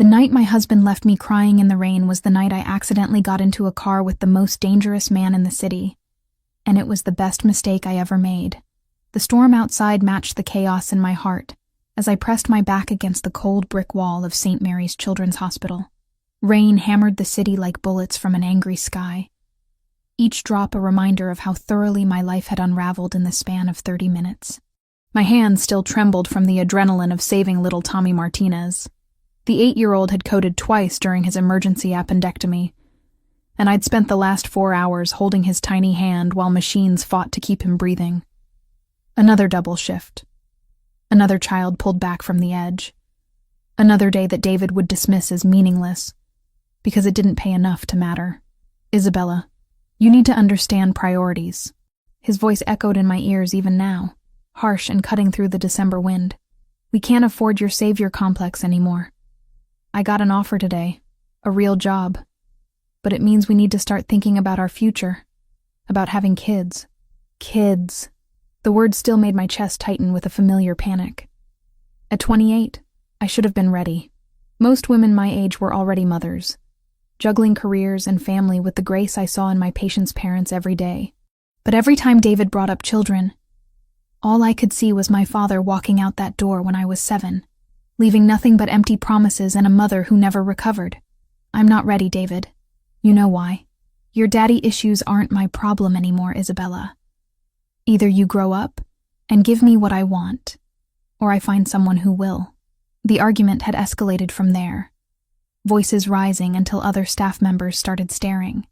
The night my husband left me crying in the rain was the night I accidentally got into a car with the most dangerous man in the city. And it was the best mistake I ever made. The storm outside matched the chaos in my heart as I pressed my back against the cold brick wall of St. Mary's Children's Hospital. Rain hammered the city like bullets from an angry sky, each drop a reminder of how thoroughly my life had unraveled in the span of 30 minutes. My hands still trembled from the adrenaline of saving little Tommy Martinez. The 8-year-old had coded twice during his emergency appendectomy, and I'd spent the last 4 hours holding his tiny hand while machines fought to keep him breathing. Another double shift. Another child pulled back from the edge. Another day that David would dismiss as meaningless, because it didn't pay enough to matter. Isabella, you need to understand priorities. His voice echoed in my ears even now, harsh and cutting through the December wind. We can't afford your savior complex anymore. I got an offer today, a real job, but it means we need to start thinking about our future, about having kids. Kids. The word still made my chest tighten with a familiar panic. At 28, I should have been ready. Most women my age were already mothers, juggling careers and family with the grace I saw in my patients' parents every day. But every time David brought up children, all I could see was my father walking out that door when I was 7, leaving nothing but empty promises and a mother who never recovered. I'm not ready, David. You know why. Your daddy issues aren't my problem anymore, Isabella. Either you grow up and give me what I want, or I find someone who will. The argument had escalated from there, voices rising until other staff members started staring.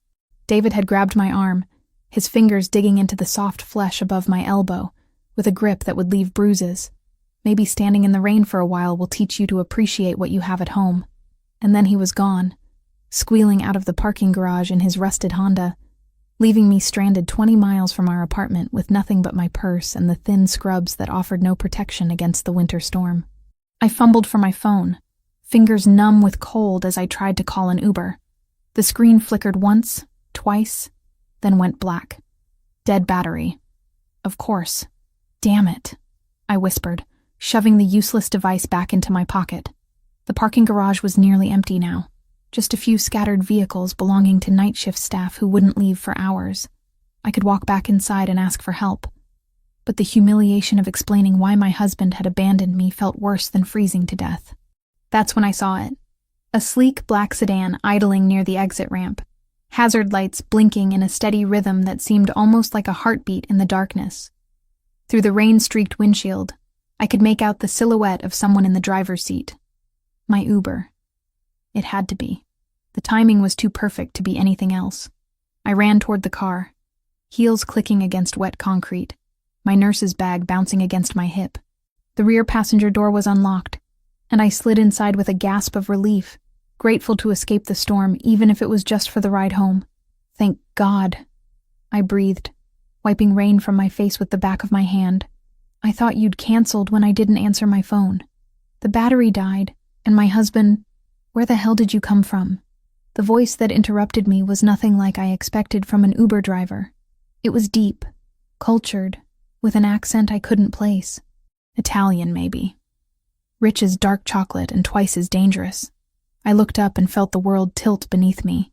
David had grabbed my arm, his fingers digging into the soft flesh above my elbow, with a grip that would leave bruises. Maybe standing in the rain for a while will teach you to appreciate what you have at home. And then he was gone, squealing out of the parking garage in his rusted Honda, leaving me stranded 20 miles from our apartment with nothing but my purse and the thin scrubs that offered no protection against the winter storm. I fumbled for my phone, fingers numb with cold as I tried to call an Uber. The screen flickered once, twice, then went black. Dead battery. Of course. Damn it, I whispered, shoving the useless device back into my pocket. The parking garage was nearly empty now, just a few scattered vehicles belonging to night shift staff who wouldn't leave for hours. I could walk back inside and ask for help, but the humiliation of explaining why my husband had abandoned me felt worse than freezing to death. That's when I saw it. A sleek black sedan idling near the exit ramp, hazard lights blinking in a steady rhythm that seemed almost like a heartbeat in the darkness. Through the rain-streaked windshield, I could make out the silhouette of someone in the driver's seat. My Uber. It had to be. The timing was too perfect to be anything else. I ran toward the car, heels clicking against wet concrete, my nurse's bag bouncing against my hip. The rear passenger door was unlocked, and I slid inside with a gasp of relief, grateful to escape the storm, even if it was just for the ride home. Thank God, I breathed, wiping rain from my face with the back of my hand. I thought you'd canceled when I didn't answer my phone. The battery died, and my husband... Where the hell did you come from? The voice that interrupted me was nothing like I expected from an Uber driver. It was deep, cultured, with an accent I couldn't place. Italian, maybe. Rich as dark chocolate and twice as dangerous. I looked up and felt the world tilt beneath me.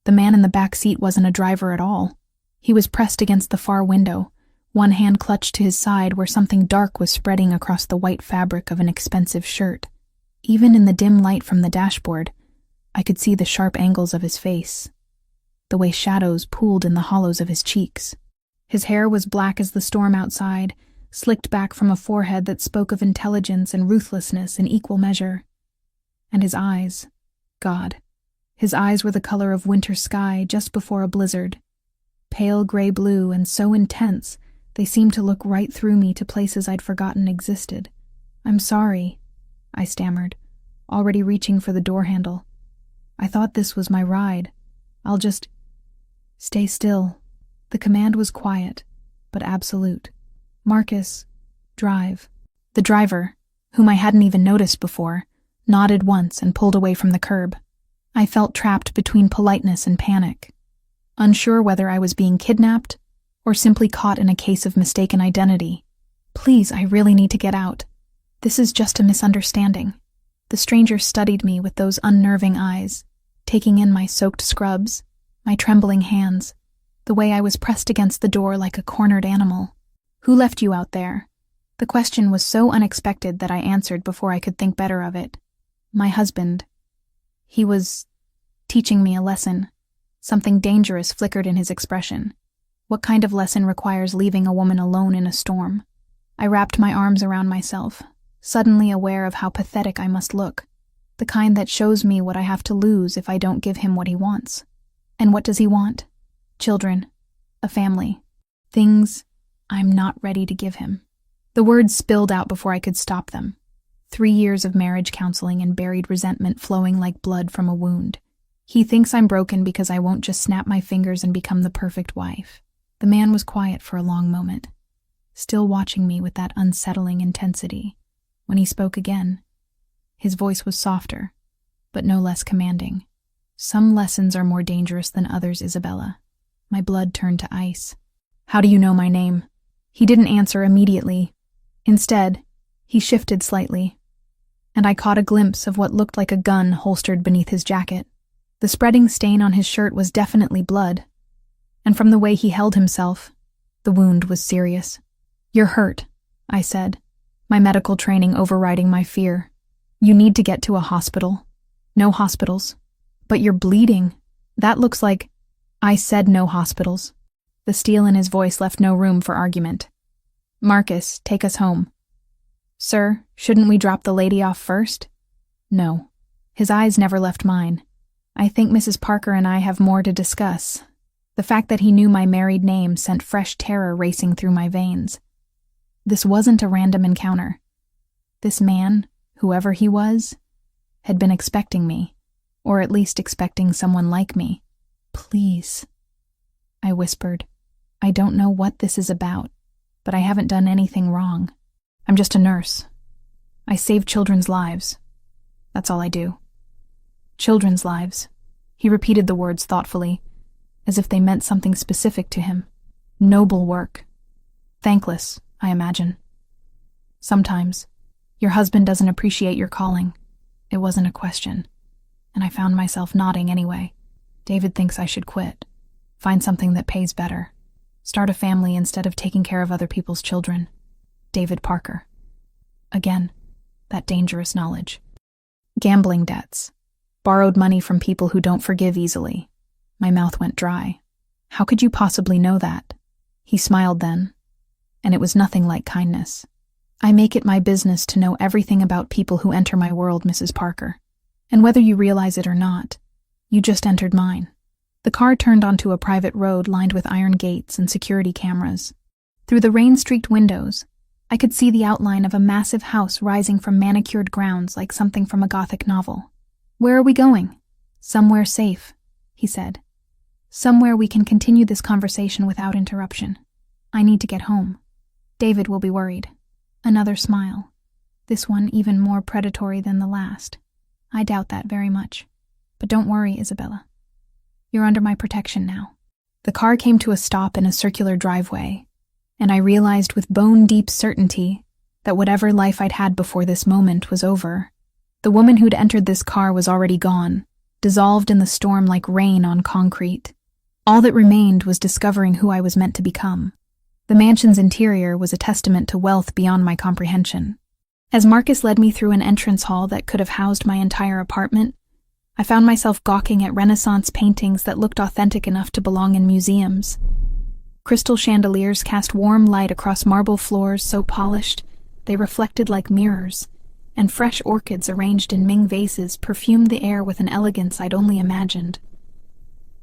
The man in the back seat wasn't a driver at all. He was pressed against the far window, one hand clutched to his side where something dark was spreading across the white fabric of an expensive shirt. Even in the dim light from the dashboard, I could see the sharp angles of his face, the way shadows pooled in the hollows of his cheeks. His hair was black as the storm outside, slicked back from a forehead that spoke of intelligence and ruthlessness in equal measure. And his eyes, God, his eyes were the color of winter sky just before a blizzard. Pale gray blue and so intense, they seemed to look right through me to places I'd forgotten existed. I'm sorry, I stammered, already reaching for the door handle. I thought this was my ride. I'll just... Stay still. The command was quiet, but absolute. Marcus, drive. The driver, whom I hadn't even noticed before, nodded once and pulled away from the curb. I felt trapped between politeness and panic, unsure whether I was being kidnapped or simply caught in a case of mistaken identity. Please, I really need to get out. This is just a misunderstanding. The stranger studied me with those unnerving eyes, taking in my soaked scrubs, my trembling hands, the way I was pressed against the door like a cornered animal. "Who left you out there?" The question was so unexpected that I answered before I could think better of it. "My husband. He was teaching me a lesson." Something dangerous flickered in his expression. What kind of lesson requires leaving a woman alone in a storm? I wrapped my arms around myself, suddenly aware of how pathetic I must look, the kind that shows me what I have to lose if I don't give him what he wants. And what does he want? Children, a family, things I'm not ready to give him. The words spilled out before I could stop them. 3 years of marriage counseling and buried resentment flowing like blood from a wound. He thinks I'm broken because I won't just snap my fingers and become the perfect wife. The man was quiet for a long moment, still watching me with that unsettling intensity. When he spoke again, his voice was softer, but no less commanding. "Some lessons are more dangerous than others, Isabella." My blood turned to ice. "How do you know my name?" He didn't answer immediately. Instead, he shifted slightly, and I caught a glimpse of what looked like a gun holstered beneath his jacket. The spreading stain on his shirt was definitely blood, and from the way he held himself, the wound was serious. "You're hurt," I said, my medical training overriding my fear. "You need to get to a hospital." "No hospitals." "But you're bleeding. That looks like—" I said no hospitals. The steel in his voice left no room for argument. "Marcus, take us home." "Sir, shouldn't we drop the lady off first?" "No." His eyes never left mine. "I think Mrs. Parker and I have more to discuss." The fact that he knew my married name sent fresh terror racing through my veins. This wasn't a random encounter. This man, whoever he was, had been expecting me, or at least expecting someone like me. "Please," I whispered. "I don't know what this is about, but I haven't done anything wrong. I'm just a nurse. I save children's lives. That's all I do." "Children's lives." He repeated the words thoughtfully, as if they meant something specific to him. "Noble work. Thankless, I imagine. Sometimes. Your husband doesn't appreciate your calling." It wasn't a question, and I found myself nodding anyway. "David thinks I should quit. Find something that pays better. Start a family instead of taking care of other people's children." David Parker. Again, that dangerous knowledge. Gambling debts. Borrowed money from people who don't forgive easily. My mouth went dry. "How could you possibly know that?" He smiled then, and it was nothing like kindness. "I make it my business to know everything about people who enter my world, Mrs. Parker. And whether you realize it or not, you just entered mine." The car turned onto a private road lined with iron gates and security cameras. Through the rain-streaked windows, I could see the outline of a massive house rising from manicured grounds like something from a Gothic novel. "Where are we going?" "Somewhere safe," he said. "Somewhere we can continue this conversation without interruption. I need to get home. David will be worried." Another smile. This one even more predatory than the last. "I doubt that very much. But don't worry, Isabella. You're under my protection now." The car came to a stop in a circular driveway, and I realized with bone-deep certainty that whatever life I'd had before this moment was over. The woman who'd entered this car was already gone, dissolved in the storm like rain on concrete. All that remained was discovering who I was meant to become. The mansion's interior was a testament to wealth beyond my comprehension. As Marcus led me through an entrance hall that could have housed my entire apartment, I found myself gawking at Renaissance paintings that looked authentic enough to belong in museums. Crystal chandeliers cast warm light across marble floors so polished they reflected like mirrors, and fresh orchids arranged in Ming vases perfumed the air with an elegance I'd only imagined.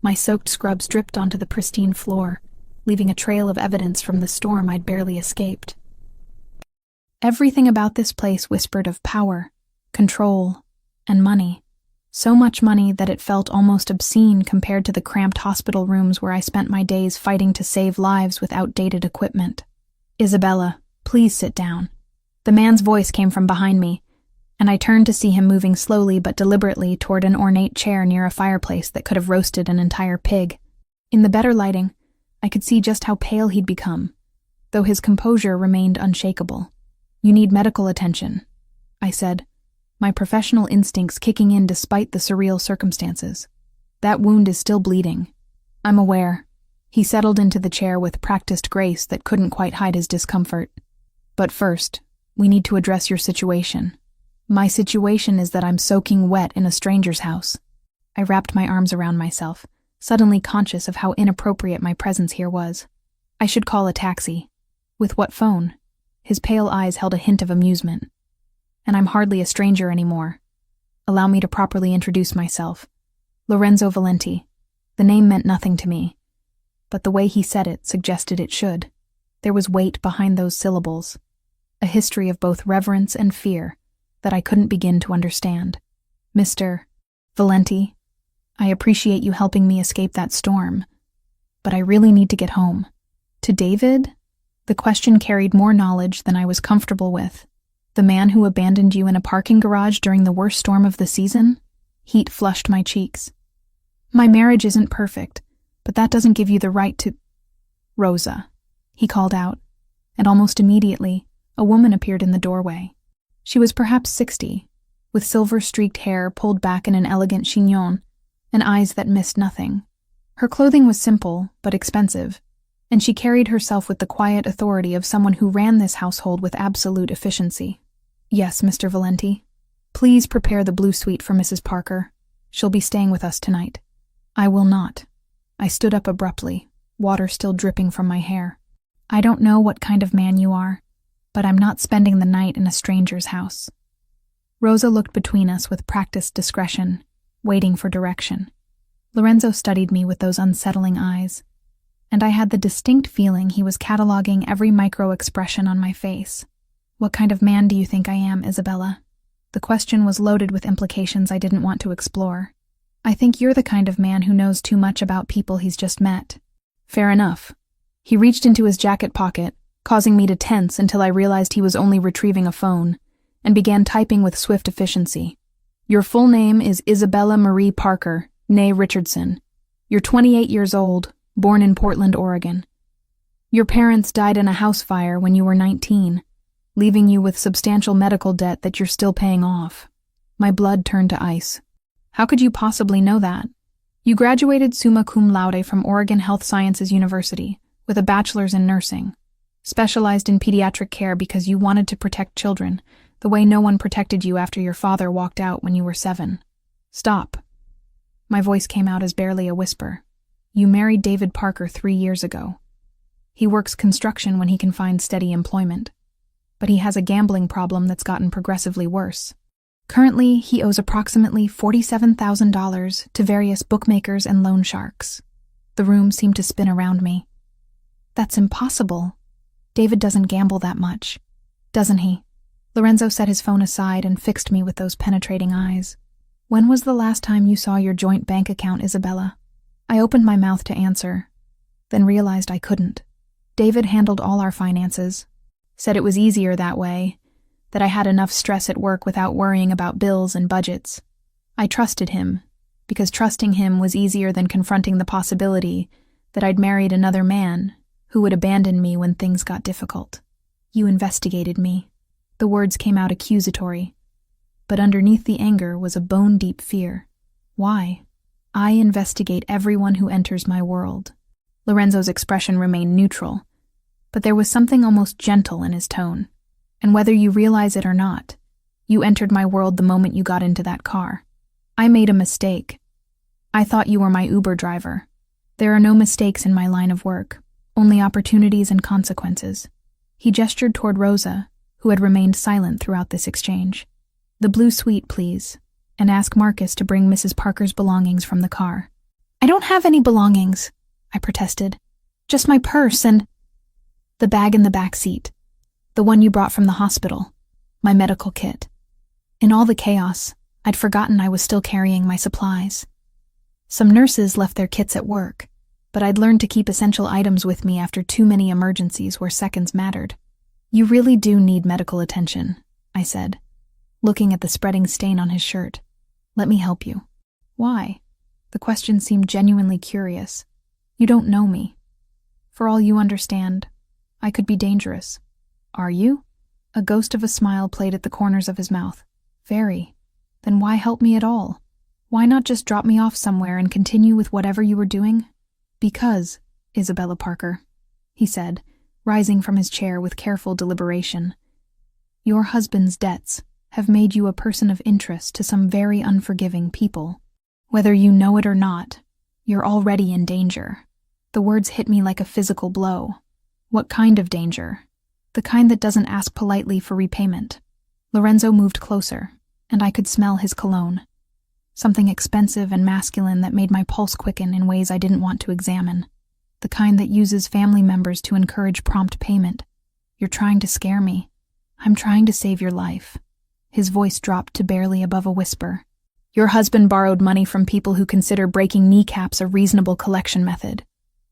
My soaked scrubs dripped onto the pristine floor, leaving a trail of evidence from the storm I'd barely escaped. Everything about this place whispered of power, control, and money. So much money that it felt almost obscene compared to the cramped hospital rooms where I spent my days fighting to save lives with outdated equipment. "Isabella, please sit down." The man's voice came from behind me, and I turned to see him moving slowly but deliberately toward an ornate chair near a fireplace that could have roasted an entire pig. In the better lighting, I could see just how pale he'd become, though his composure remained unshakable. "You need medical attention," I said, my professional instincts kicking in despite the surreal circumstances. That wound is still bleeding. I'm aware. He settled into the chair with practiced grace that couldn't quite hide his discomfort. But first, we need to address your situation. My situation is that I'm soaking wet in a stranger's house. I wrapped my arms around myself, suddenly conscious of how inappropriate my presence here was. I should call a taxi. With what phone? His pale eyes held a hint of amusement. And I'm hardly a stranger anymore. Allow me to properly introduce myself. Lorenzo Valenti. The name meant nothing to me, but the way he said it suggested it should. There was weight behind those syllables, a history of both reverence and fear that I couldn't begin to understand. Mr. Valenti, I appreciate you helping me escape that storm, but I really need to get home. To David? The question carried more knowledge than I was comfortable with. The man who abandoned you in a parking garage during the worst storm of the season? Heat flushed my cheeks. My marriage isn't perfect, but that doesn't give you the right to— Rosa, he called out, and almost immediately, a woman appeared in the doorway. She was perhaps 60, with silver-streaked hair pulled back in an elegant chignon, and eyes that missed nothing. Her clothing was simple, but expensive, and she carried herself with the quiet authority of someone who ran this household with absolute efficiency. Yes, Mr. Valenti. Please prepare the blue suite for Mrs. Parker. She'll be staying with us tonight. I will not. I stood up abruptly, water still dripping from my hair. I don't know what kind of man you are, but I'm not spending the night in a stranger's house. Rosa looked between us with practiced discretion, waiting for direction. Lorenzo studied me with those unsettling eyes, and I had the distinct feeling he was cataloging every micro-expression on my face. What kind of man do you think I am, Isabella? The question was loaded with implications I didn't want to explore. I think you're the kind of man who knows too much about people he's just met. Fair enough. He reached into his jacket pocket, causing me to tense until I realized he was only retrieving a phone, and began typing with swift efficiency. Your full name is Isabella Marie Parker, née Richardson. You're 28 years old, born in Portland, Oregon. Your parents died in a house fire when you were 19, leaving you with substantial medical debt that you're still paying off. My blood turned to ice. How could you possibly know that? You graduated summa cum laude from Oregon Health Sciences University with a bachelor's in nursing, specialized in pediatric care because you wanted to protect children, the way no one protected you after your father walked out when you were 7. Stop. My voice came out as barely a whisper. You married David Parker 3 years ago. He works construction when he can find steady employment, but he has a gambling problem that's gotten progressively worse. Currently, he owes approximately $47,000 to various bookmakers and loan sharks. The room seemed to spin around me. That's impossible. David doesn't gamble that much, doesn't he? Lorenzo set his phone aside and fixed me with those penetrating eyes. When was the last time you saw your joint bank account, Isabella? I opened my mouth to answer, then realized I couldn't. David handled all our finances, said it was easier that way, that I had enough stress at work without worrying about bills and budgets. I trusted him, because trusting him was easier than confronting the possibility that I'd married another man who would abandon me when things got difficult. You investigated me. The words came out accusatory, but underneath the anger was a bone-deep fear. Why? I investigate everyone who enters my world. Lorenzo's expression remained neutral, but there was something almost gentle in his tone. And whether you realize it or not, you entered my world the moment you got into that car. I made a mistake. I thought you were my Uber driver. There are no mistakes in my line of work, only opportunities and consequences. He gestured toward Rosa, who had remained silent throughout this exchange. The blue suite, please, and ask Marcus to bring Mrs. Parker's belongings from the car. I don't have any belongings, I protested. Just my purse and— The bag in the back seat. The one you brought from the hospital. My medical kit. In all the chaos, I'd forgotten I was still carrying my supplies. Some nurses left their kits at work, but I'd learned to keep essential items with me after too many emergencies where seconds mattered. You really do need medical attention, I said, looking at the spreading stain on his shirt. Let me help you. Why? The question seemed genuinely curious. You don't know me. For all you understand, I could be dangerous. Are you? A ghost of a smile played at the corners of his mouth. Very. Then why help me at all? Why not just drop me off somewhere and continue with whatever you were doing? Because, Isabella Parker, he said, rising from his chair with careful deliberation, your husband's debts have made you a person of interest to some very unforgiving people. Whether you know it or not, you're already in danger. The words hit me like a physical blow. What kind of danger? The kind that doesn't ask politely for repayment. Lorenzo moved closer, and I could smell his cologne. Something expensive and masculine that made my pulse quicken in ways I didn't want to examine. The kind that uses family members to encourage prompt payment. You're trying to scare me. I'm trying to save your life. His voice dropped to barely above a whisper. Your husband borrowed money from people who consider breaking kneecaps a reasonable collection method.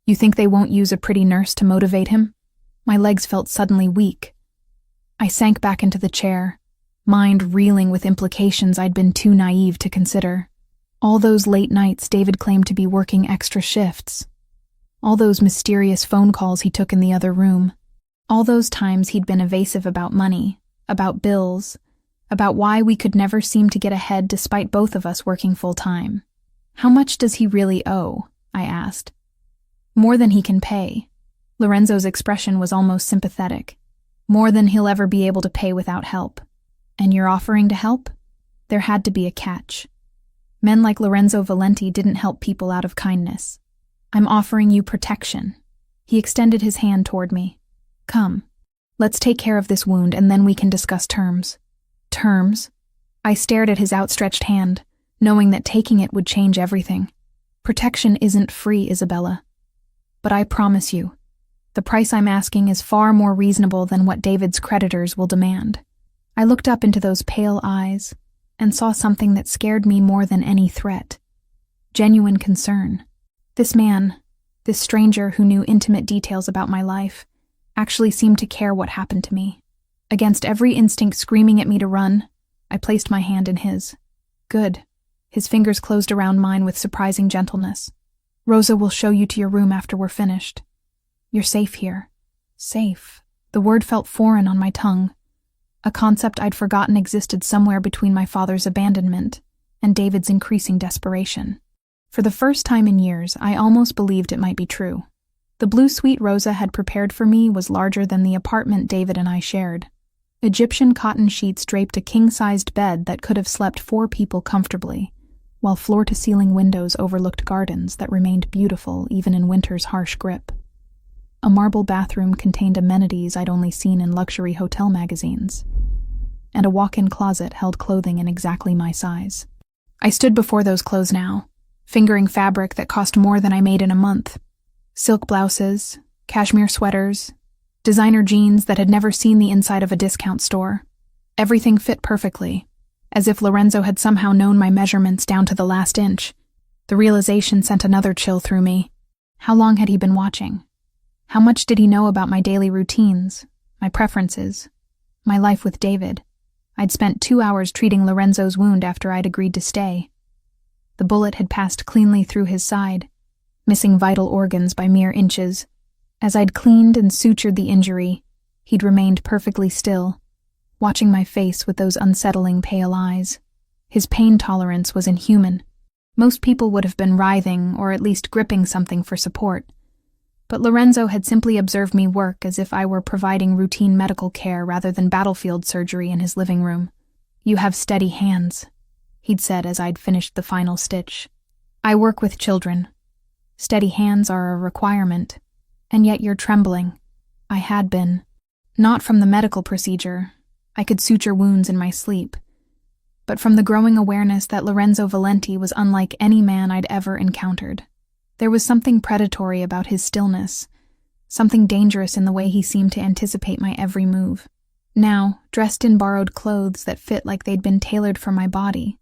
You think they won't use a pretty nurse to motivate him? My legs felt suddenly weak. I sank back into the chair, mind reeling with implications I'd been too naive to consider. All those late nights David claimed to be working extra shifts. All those mysterious phone calls he took in the other room. All those times he'd been evasive about money, about bills, about why we could never seem to get ahead despite both of us working full-time. How much does he really owe? I asked. More than he can pay. Lorenzo's expression was almost sympathetic. More than he'll ever be able to pay without help. And you're offering to help? There had to be a catch. Men like Lorenzo Valenti didn't help people out of kindness. I'm offering you protection. He extended his hand toward me. Come, let's take care of this wound and then we can discuss terms. Terms? I stared at his outstretched hand, knowing that taking it would change everything. Protection isn't free, Isabella. But I promise you, the price I'm asking is far more reasonable than what David's creditors will demand. I looked up into those pale eyes and saw something that scared me more than any threat. Genuine concern. This man, this stranger who knew intimate details about my life, actually seemed to care what happened to me. Against every instinct screaming at me to run, I placed my hand in his. Good. His fingers closed around mine with surprising gentleness. Rosa will show you to your room after we're finished. You're safe here. Safe. The word felt foreign on my tongue. A concept I'd forgotten existed somewhere between my father's abandonment and David's increasing desperation. For the first time in years, I almost believed it might be true. The blue suite Rosa had prepared for me was larger than the apartment David and I shared. Egyptian cotton sheets draped a king-sized bed that could have slept 4 people comfortably, while floor-to-ceiling windows overlooked gardens that remained beautiful even in winter's harsh grip. A marble bathroom contained amenities I'd only seen in luxury hotel magazines, and a walk-in closet held clothing in exactly my size. I stood before those clothes now, fingering fabric that cost more than I made in a month. Silk blouses, cashmere sweaters, designer jeans that had never seen the inside of a discount store. Everything fit perfectly, as if Lorenzo had somehow known my measurements down to the last inch. The realization sent another chill through me. How long had he been watching? How much did he know about my daily routines, my preferences, my life with David? I'd spent 2 hours treating Lorenzo's wound after I'd agreed to stay. The bullet had passed cleanly through his side, missing vital organs by mere inches. As I'd cleaned and sutured the injury, he'd remained perfectly still, watching my face with those unsettling pale eyes. His pain tolerance was inhuman. Most people would have been writhing or at least gripping something for support. But Lorenzo had simply observed me work as if I were providing routine medical care rather than battlefield surgery in his living room. You have steady hands, he'd said as I'd finished the final stitch. I work with children. Steady hands are a requirement. And yet you're trembling. I had been. Not from the medical procedure. I could suture wounds in my sleep. But from the growing awareness that Lorenzo Valenti was unlike any man I'd ever encountered. There was something predatory about his stillness, something dangerous in the way he seemed to anticipate my every move. Now, dressed in borrowed clothes that fit like they'd been tailored for my body,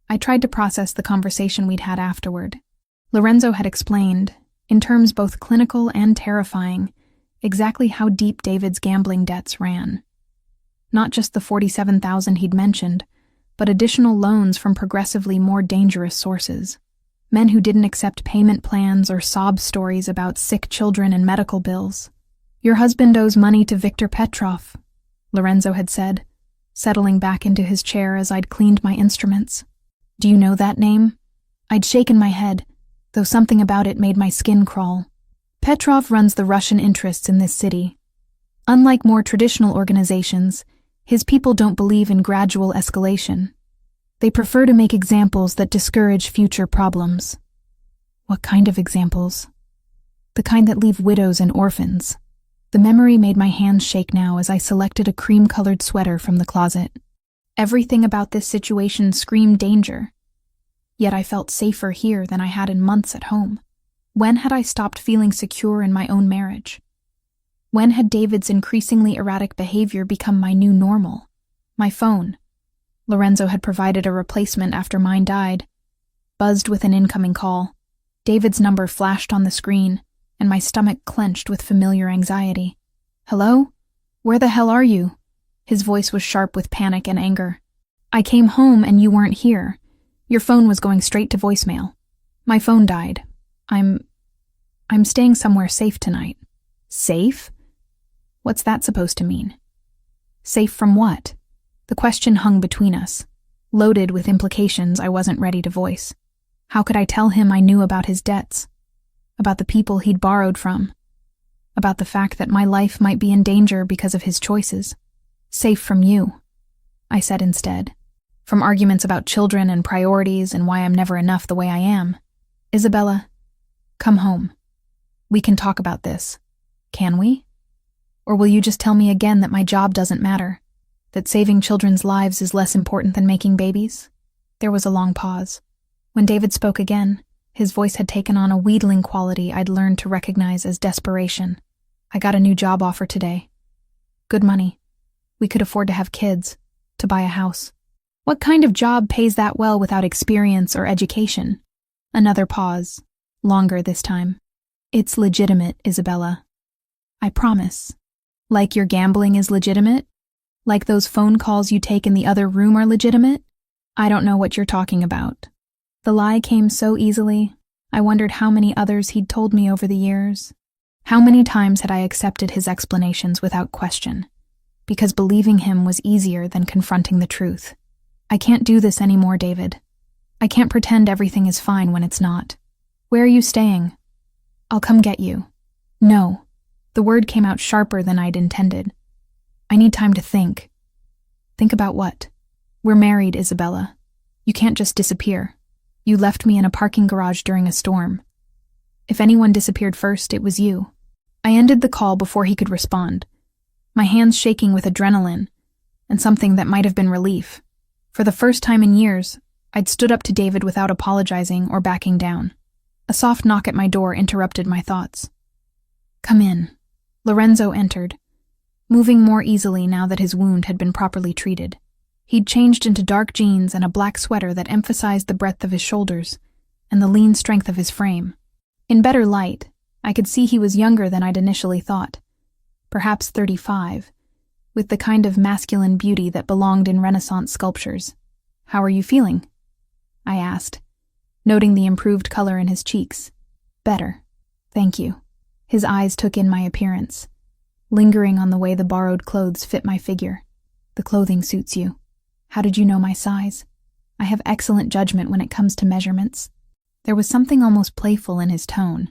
I tried to process the conversation we'd had afterward. Lorenzo had explained, in terms both clinical and terrifying, exactly how deep David's gambling debts ran. Not just the $47,000 he'd mentioned, but additional loans from progressively more dangerous sources. Men who didn't accept payment plans or sob stories about sick children and medical bills. Your husband owes money to Victor Petrov, Lorenzo had said. settling back into his chair as I'd cleaned my instruments. Do you know that name? I'd shaken my head, though something about it made my skin crawl. Petrov runs the Russian interests in this city. Unlike more traditional organizations, his people don't believe in gradual escalation. They prefer to make examples that discourage future problems. What kind of examples? The kind that leave widows and orphans. The memory made my hands shake now as I selected a cream-colored sweater from the closet. Everything about this situation screamed danger. Yet I felt safer here than I had in months at home. When had I stopped feeling secure in my own marriage? When had David's increasingly erratic behavior become my new normal? My phone. Lorenzo had provided a replacement after mine died. Buzzed with an incoming call. David's number flashed on the screen, and my stomach clenched with familiar anxiety. Hello? Where the hell are you? His voice was sharp with panic and anger. I came home and you weren't here. Your phone was going straight to voicemail. My phone died. I'm staying somewhere safe tonight. Safe? What's that supposed to mean? Safe from what? The question hung between us, loaded with implications I wasn't ready to voice. How could I tell him I knew about his debts? About the people he'd borrowed from? About the fact that my life might be in danger because of his choices? Safe from you, I said instead. From arguments about children and priorities and why I'm never enough the way I am. Isabella, come home. We can talk about this. Can we? Or will you just tell me again that my job doesn't matter? That saving children's lives is less important than making babies? There was a long pause. When David spoke again, his voice had taken on a wheedling quality I'd learned to recognize as desperation. I got a new job offer today. Good money. We could afford to have kids, to buy a house. What kind of job pays that well without experience or education? Another pause, longer this time. It's legitimate, Isabella. I promise. Like your gambling is legitimate? Like those phone calls you take in the other room are legitimate? I don't know what you're talking about. The lie came so easily, I wondered how many others he'd told me over the years. How many times had I accepted his explanations without question? Because believing him was easier than confronting the truth. I can't do this anymore, David. I can't pretend everything is fine when it's not. Where are you staying? I'll come get you. No. The word came out sharper than I'd intended. I need time to think. Think about what? We're married, Isabella. You can't just disappear. You left me in a parking garage during a storm. If anyone disappeared first, it was you. I ended the call before he could respond, my hands shaking with adrenaline and something that might have been relief. For the first time in years, I'd stood up to David without apologizing or backing down. A soft knock at my door interrupted my thoughts. Come in. Lorenzo entered, moving more easily now that his wound had been properly treated. He'd changed into dark jeans and a black sweater that emphasized the breadth of his shoulders and the lean strength of his frame. In better light, I could see he was younger than I'd initially thought, perhaps 35, with the kind of masculine beauty that belonged in Renaissance sculptures. How are you feeling? I asked, noting the improved color in his cheeks. Better, thank you. His eyes took in my appearance, lingering on the way the borrowed clothes fit my figure. The clothing suits you. How did you know my size? I have excellent judgment when it comes to measurements. There was something almost playful in his tone,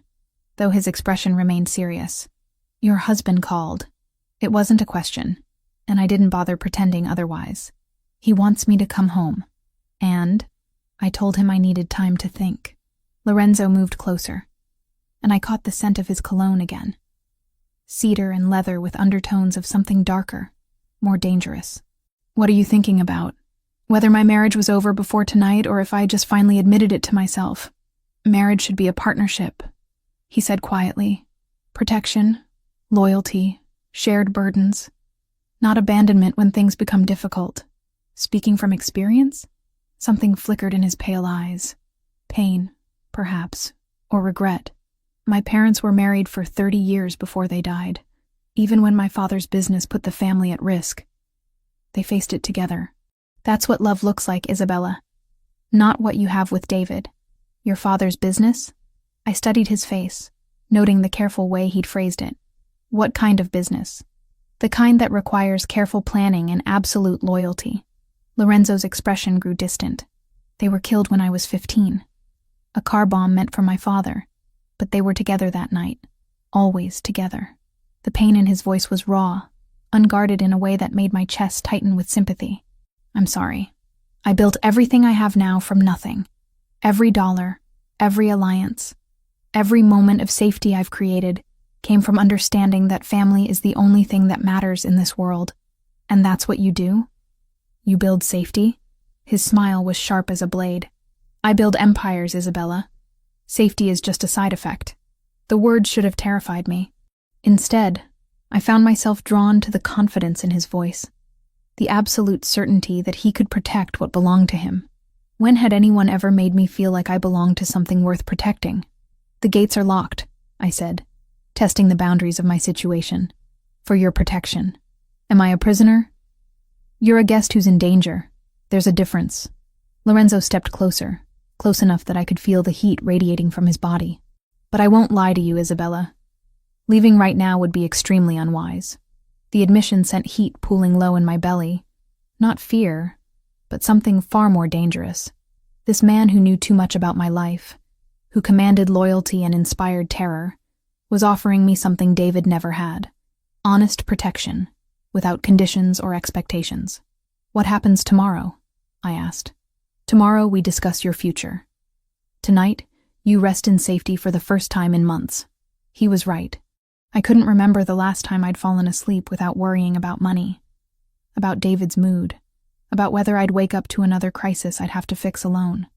though his expression remained serious. Your husband called. It wasn't a question, and I didn't bother pretending otherwise. He wants me to come home. And I told him I needed time to think. Lorenzo moved closer, and I caught the scent of his cologne again. Cedar and leather with undertones of something darker, more dangerous. What are you thinking about? Whether my marriage was over before tonight or if I just finally admitted it to myself. Marriage should be a partnership, he said quietly. Protection, loyalty, shared burdens. Not abandonment when things become difficult. Speaking from experience? Something flickered in his pale eyes. Pain, perhaps, or regret. My parents were married for 30 years before they died, even when my father's business put the family at risk. They faced it together. That's what love looks like, Isabella. Not what you have with David. Your father's business? I studied his face, noting the careful way he'd phrased it. What kind of business? The kind that requires careful planning and absolute loyalty. Lorenzo's expression grew distant. They were killed when I was 15. A car bomb meant for my father, but they were together that night. Always together. The pain in his voice was raw, unguarded in a way that made my chest tighten with sympathy. I'm sorry. I built everything I have now from nothing. Every dollar, every alliance, every moment of safety I've created came from understanding that family is the only thing that matters in this world. And that's what you do? You build safety? His smile was sharp as a blade. I build empires, Isabella. Safety is just a side effect. The words should have terrified me. Instead, I found myself drawn to the confidence in his voice, the absolute certainty that he could protect what belonged to him. When had anyone ever made me feel like I belonged to something worth protecting? The gates are locked, I said, testing the boundaries of my situation. For your protection. Am I a prisoner? You're a guest who's in danger. There's a difference. Lorenzo stepped closer, close enough that I could feel the heat radiating from his body. But I won't lie to you, Isabella. Leaving right now would be extremely unwise. The admission sent heat pooling low in my belly. Not fear, but something far more dangerous. This man who knew too much about my life, who commanded loyalty and inspired terror, was offering me something David never had. Honest protection, without conditions or expectations. What happens tomorrow? I asked. Tomorrow we discuss your future. Tonight, you rest in safety for the first time in months. He was right. I couldn't remember the last time I'd fallen asleep without worrying about money, about David's mood, about whether I'd wake up to another crisis I'd have to fix alone.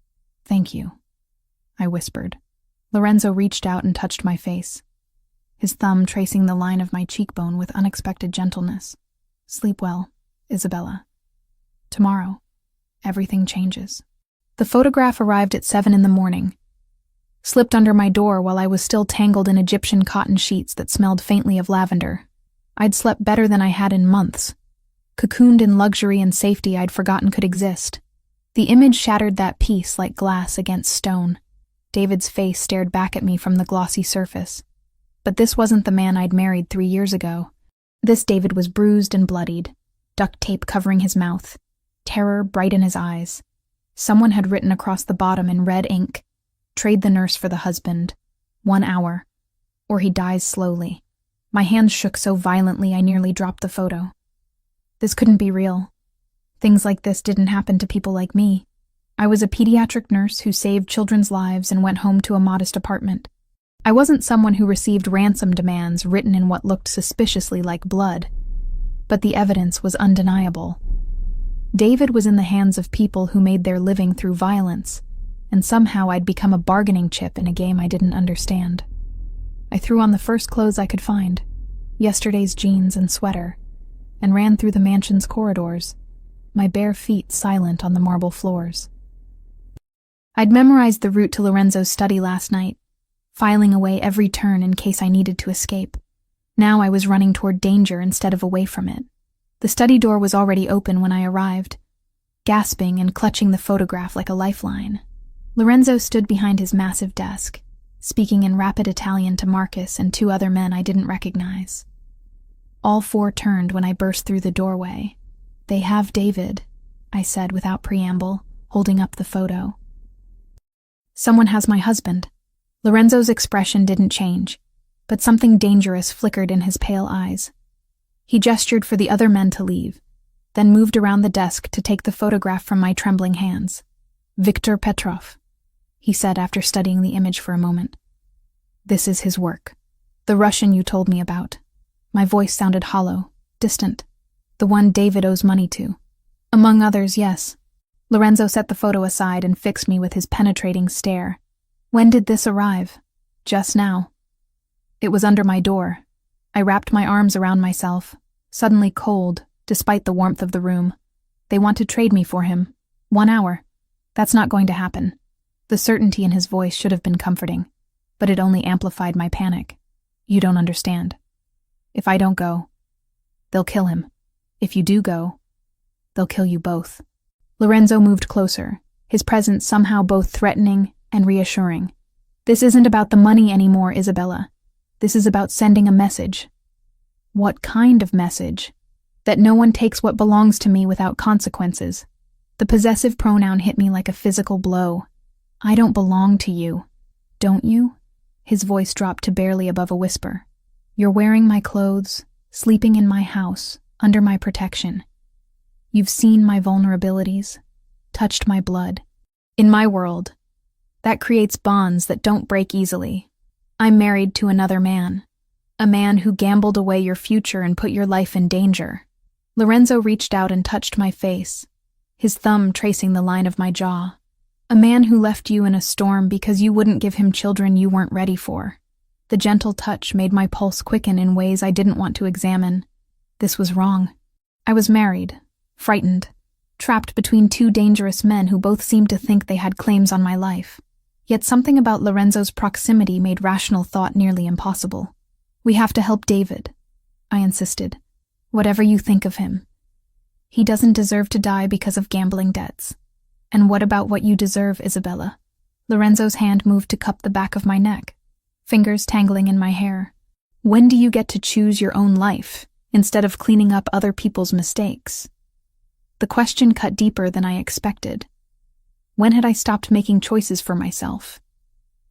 Thank you, I whispered. Lorenzo reached out and touched my face, his thumb tracing the line of my cheekbone with unexpected gentleness. Sleep well, Isabella. Tomorrow, everything changes. The photograph arrived at 7 in the morning, slipped under my door while I was still tangled in Egyptian cotton sheets that smelled faintly of lavender. I'd slept better than I had in months, cocooned in luxury and safety I'd forgotten could exist. The image shattered that peace like glass against stone. David's face stared back at me from the glossy surface. But this wasn't the man I'd married 3 years ago. This David was bruised and bloodied, duct tape covering his mouth, terror bright in his eyes. Someone had written across the bottom in red ink, "Trade the nurse for the husband. 1 hour, or he dies slowly." My hands shook so violently I nearly dropped the photo. This couldn't be real. Things like this didn't happen to people like me. I was a pediatric nurse who saved children's lives and went home to a modest apartment. I wasn't someone who received ransom demands written in what looked suspiciously like blood. But the evidence was undeniable. David was in the hands of people who made their living through violence, and somehow I'd become a bargaining chip in a game I didn't understand. I threw on the first clothes I could find, yesterday's jeans and sweater, and ran through the mansion's corridors, my bare feet silent on the marble floors. I'd memorized the route to Lorenzo's study last night, filing away every turn in case I needed to escape. Now I was running toward danger instead of away from it. The study door was already open when I arrived, gasping and clutching the photograph like a lifeline. Lorenzo stood behind his massive desk, speaking in rapid Italian to Marcus and 2 other men I didn't recognize. All 4 turned when I burst through the doorway. "They have David," I said without preamble, holding up the photo. "Someone has my husband." Lorenzo's expression didn't change, but something dangerous flickered in his pale eyes. He gestured for the other men to leave, then moved around the desk to take the photograph from my trembling hands. "Viktor Petrov," he said after studying the image for a moment. "This is his work. The Russian you told me about." My voice sounded hollow, distant. "The one David owes money to." "Among others, yes." Lorenzo set the photo aside and fixed me with his penetrating stare. "When did this arrive?" "Just now." It was under my door. I wrapped my arms around myself, suddenly cold, despite the warmth of the room. "They want to trade me for him. 1 hour. That's not going to happen." The certainty in his voice should have been comforting, but it only amplified my panic. "You don't understand. If I don't go, they'll kill him. If you do go, they'll kill you both." Lorenzo moved closer, his presence somehow both threatening and reassuring. "This isn't about the money anymore, Isabella. This is about sending a message. What kind of message? That no one takes what belongs to me without consequences. The possessive pronoun hit me like a physical blow. I don't belong to you. Don't you? His voice dropped to barely above a whisper. You're wearing my clothes, sleeping in my house, under my protection. You've seen my vulnerabilities, touched my blood. In my world, that creates bonds that don't break easily. I'm married to another man, a man who gambled away your future and put your life in danger. Lorenzo reached out and touched my face, his thumb tracing the line of my jaw. A man who left you in a storm because you wouldn't give him children you weren't ready for. The gentle touch made my pulse quicken in ways I didn't want to examine. This was wrong. I was married, frightened, trapped between two dangerous men who both seemed to think they had claims on my life. Yet something about Lorenzo's proximity made rational thought nearly impossible. We have to help David, I insisted. Whatever you think of him. He doesn't deserve to die because of gambling debts. And what about what you deserve, Isabella? Lorenzo's hand moved to cup the back of my neck, fingers tangling in my hair. When do you get to choose your own life, instead of cleaning up other people's mistakes? The question cut deeper than I expected. When had I stopped making choices for myself?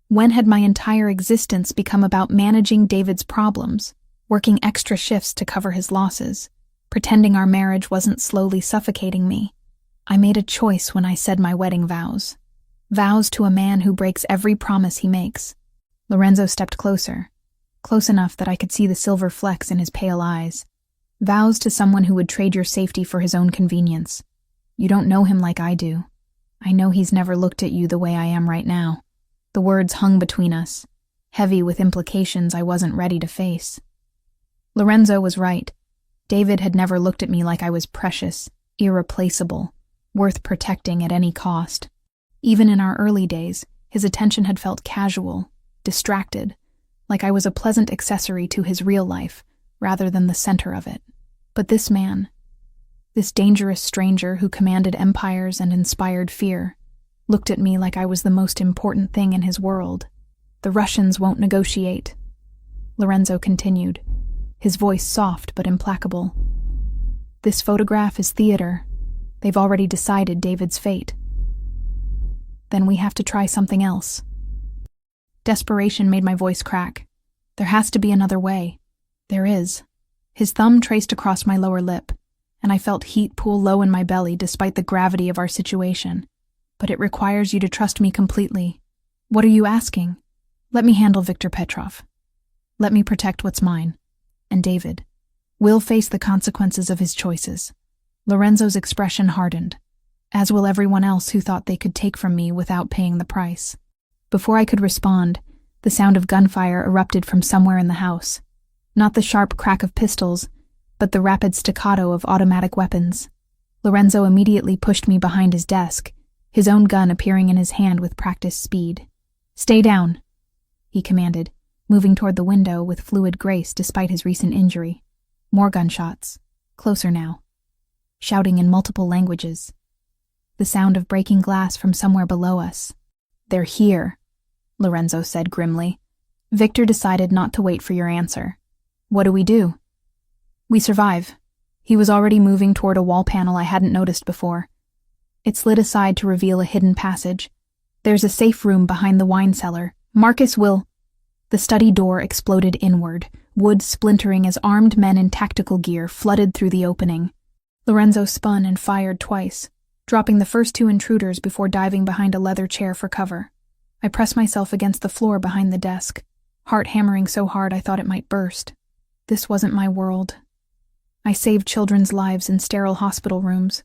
When had my entire existence become about managing David's problems, working extra shifts to cover his losses, pretending our marriage wasn't slowly suffocating me? I made a choice when I said my wedding vows. Vows to a man who breaks every promise he makes. Lorenzo stepped closer, close enough that I could see the silver flecks in his pale eyes. Vows to someone who would trade your safety for his own convenience. You don't know him like I do. I know he's never looked at you the way I am right now. The words hung between us, heavy with implications I wasn't ready to face. Lorenzo was right. David had never looked at me like I was precious, irreplaceable, worth protecting at any cost. Even in our early days, his attention had felt casual, distracted, like I was a pleasant accessory to his real life, rather than the center of it. But this man, this dangerous stranger who commanded empires and inspired fear, looked at me like I was the most important thing in his world. The Russians won't negotiate, Lorenzo continued, his voice soft but implacable. This photograph is theater. They've already decided David's fate. Then we have to try something else. Desperation made my voice crack. There has to be another way. There is. His thumb traced across my lower lip, and I felt heat pool low in my belly despite the gravity of our situation. But it requires you to trust me completely. What are you asking? Let me handle Viktor Petrov. Let me protect what's mine. And David will face the consequences of his choices. Lorenzo's expression hardened, as will everyone else who thought they could take from me without paying the price. Before I could respond, the sound of gunfire erupted from somewhere in the house. Not the sharp crack of pistols, but the rapid staccato of automatic weapons. Lorenzo immediately pushed me behind his desk, his own gun appearing in his hand with practiced speed. Stay down, he commanded, moving toward the window with fluid grace despite his recent injury. More gunshots, closer now, shouting in multiple languages. The sound of breaking glass from somewhere below us. They're here, Lorenzo said grimly. Victor decided not to wait for your answer. What do? We survive. He was already moving toward a wall panel I hadn't noticed before. It slid aside to reveal a hidden passage. There's a safe room behind the wine cellar. Marcus will... The study door exploded inward, wood splintering as armed men in tactical gear flooded through the opening. Lorenzo spun and fired twice, dropping the first two intruders before diving behind a leather chair for cover. I pressed myself against the floor behind the desk, heart hammering so hard I thought it might burst. This wasn't my world. I saved children's lives in sterile hospital rooms,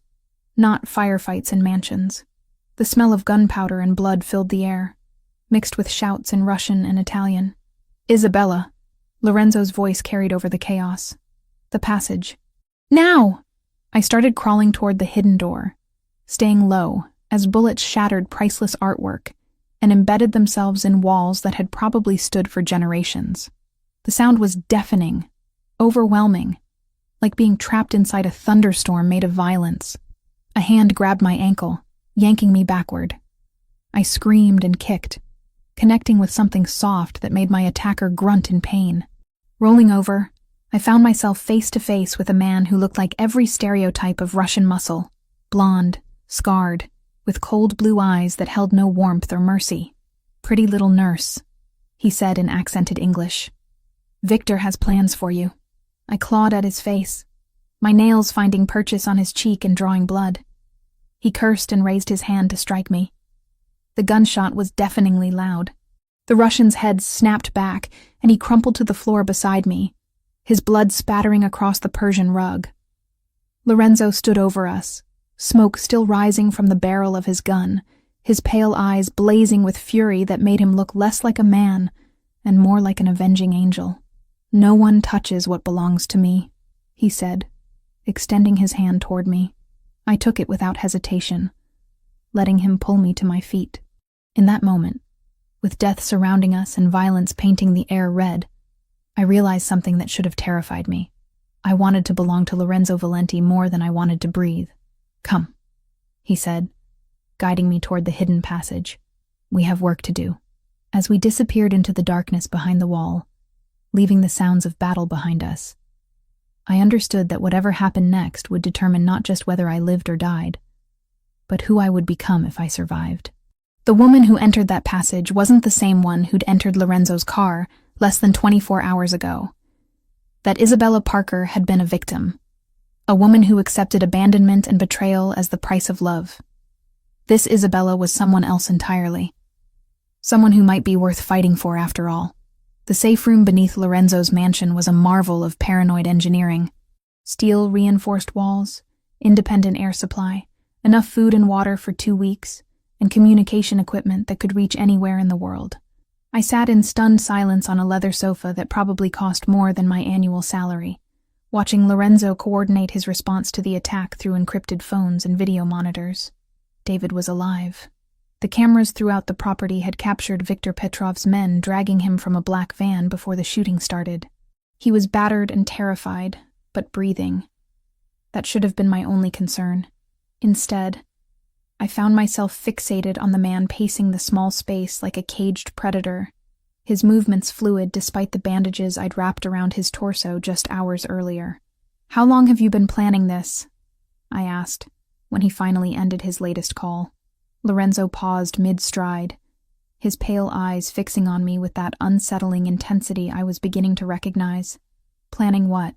not firefights in mansions. The smell of gunpowder and blood filled the air, mixed with shouts in Russian and Italian. Isabella, Lorenzo's voice carried over the chaos. The passage. Now! I started crawling toward the hidden door, staying low as bullets shattered priceless artwork and embedded themselves in walls that had probably stood for generations. The sound was deafening, overwhelming, like being trapped inside a thunderstorm made of violence. A hand grabbed my ankle, yanking me backward. I screamed and kicked, connecting with something soft that made my attacker grunt in pain. Rolling over, I found myself face to face with a man who looked like every stereotype of Russian muscle, blonde, scarred, with cold blue eyes that held no warmth or mercy. "Pretty little nurse," he said in accented English. "Victor has plans for you." I clawed at his face, my nails finding purchase on his cheek and drawing blood. He cursed and raised his hand to strike me. The gunshot was deafeningly loud. The Russian's head snapped back, and he crumpled to the floor beside me, his blood spattering across the Persian rug. Lorenzo stood over us, smoke still rising from the barrel of his gun, his pale eyes blazing with fury that made him look less like a man and more like an avenging angel. "No one touches what belongs to me," he said, extending his hand toward me. I took it without hesitation, letting him pull me to my feet. In that moment, with death surrounding us and violence painting the air red, I realized something that should have terrified me. I wanted to belong to Lorenzo Valenti more than I wanted to breathe. "Come," he said, guiding me toward the hidden passage. "We have work to do." As we disappeared into the darkness behind the wall, leaving the sounds of battle behind us, I understood that whatever happened next would determine not just whether I lived or died, but who I would become if I survived. The woman who entered that passage wasn't the same one who'd entered Lorenzo's car less than 24 hours ago. That Isabella Parker had been a victim, a woman who accepted abandonment and betrayal as the price of love. This Isabella was someone else entirely, someone who might be worth fighting for after all. The safe room beneath Lorenzo's mansion was a marvel of paranoid engineering. Steel-reinforced walls, independent air supply, enough food and water for 2 weeks, and communication equipment that could reach anywhere in the world. I sat in stunned silence on a leather sofa that probably cost more than my annual salary, watching Lorenzo coordinate his response to the attack through encrypted phones and video monitors. David was alive. The cameras throughout the property had captured Viktor Petrov's men dragging him from a black van before the shooting started. He was battered and terrified, but breathing. That should have been my only concern. Instead, I found myself fixated on the man pacing the small space like a caged predator, his movements fluid despite the bandages I'd wrapped around his torso just hours earlier. "How long have you been planning this?" I asked, when he finally ended his latest call. Lorenzo paused mid-stride, his pale eyes fixing on me with that unsettling intensity I was beginning to recognize. "Planning what?"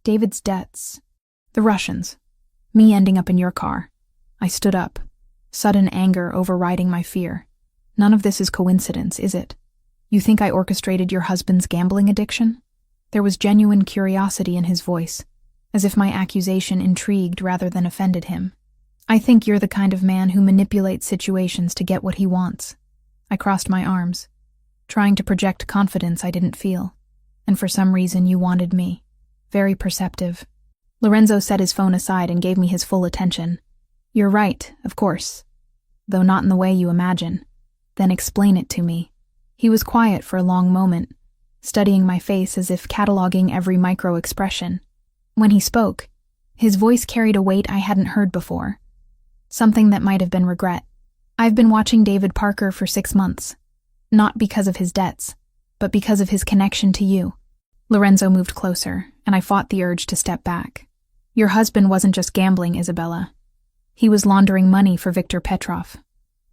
"David's debts. The Russians. Me ending up in your car." I stood up, sudden anger overriding my fear. "None of this is coincidence, is it? You think I orchestrated your husband's gambling addiction?" There was genuine curiosity in his voice, as if my accusation intrigued rather than offended him. "I think you're the kind of man who manipulates situations to get what he wants." I crossed my arms, trying to project confidence I didn't feel. "And for some reason you wanted me." Very perceptive. Lorenzo set his phone aside and gave me his full attention. "You're right, of course. Though not in the way you imagine. Then explain it to me." He was quiet for a long moment, studying my face as if cataloging every micro-expression. When he spoke, his voice carried a weight I hadn't heard before. Something that might have been regret. "I've been watching David Parker for 6 months. Not because of his debts, but because of his connection to you." Lorenzo moved closer, and I fought the urge to step back. "Your husband wasn't just gambling, Isabella. He was laundering money for Viktor Petrov."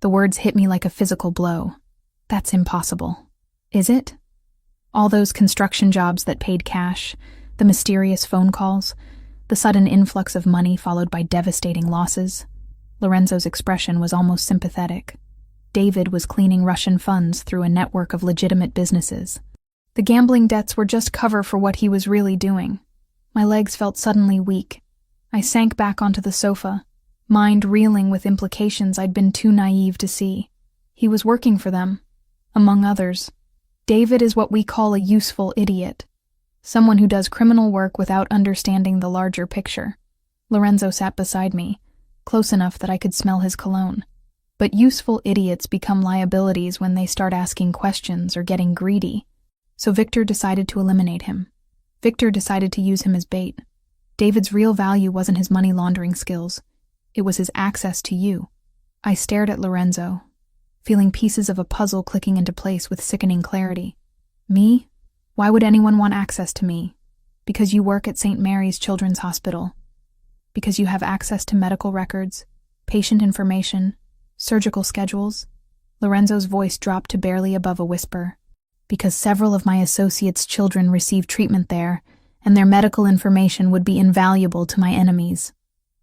The words hit me like a physical blow. "That's impossible." "Is it? All those construction jobs that paid cash, the mysterious phone calls, the sudden influx of money followed by devastating losses." Lorenzo's expression was almost sympathetic. David was cleaning Russian funds through a network of legitimate businesses. The gambling debts were just cover for what he was really doing. My legs felt suddenly weak. I sank back onto the sofa, mind reeling with implications I'd been too naive to see. He was working for them, among others. David is what we call a useful idiot, someone who does criminal work without understanding the larger picture. Lorenzo sat beside me, close enough that I could smell his cologne. But useful idiots become liabilities when they start asking questions or getting greedy. So Victor decided to eliminate him. Victor decided to use him as bait. David's real value wasn't his money laundering skills. It was his access to you. I stared at Lorenzo, feeling pieces of a puzzle clicking into place with sickening clarity. Me? Why would anyone want access to me? Because you work at St. Mary's Children's Hospital. Because you have access to medical records, patient information, surgical schedules. Lorenzo's voice dropped to barely above a whisper. Because several of my associates' children receive treatment there, and their medical information would be invaluable to my enemies.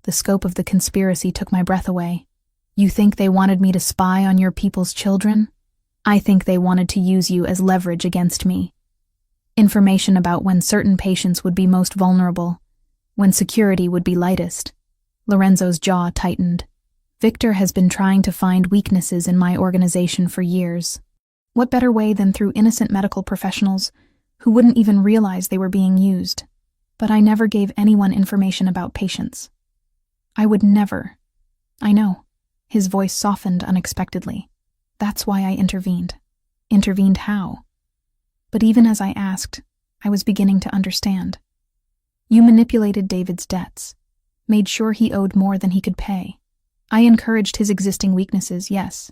The scope of the conspiracy took my breath away. You think they wanted me to spy on your people's children? I think they wanted to use you as leverage against me. Information about when certain patients would be most vulnerable, when security would be lightest. Lorenzo's jaw tightened. Victor has been trying to find weaknesses in my organization for years. What better way than through innocent medical professionals who wouldn't even realize they were being used? But I never gave anyone information about patients. I would never. I know. His voice softened unexpectedly. That's why I intervened. Intervened how? But even as I asked, I was beginning to understand. You manipulated David's debts, made sure he owed more than he could pay. I encouraged his existing weaknesses, yes.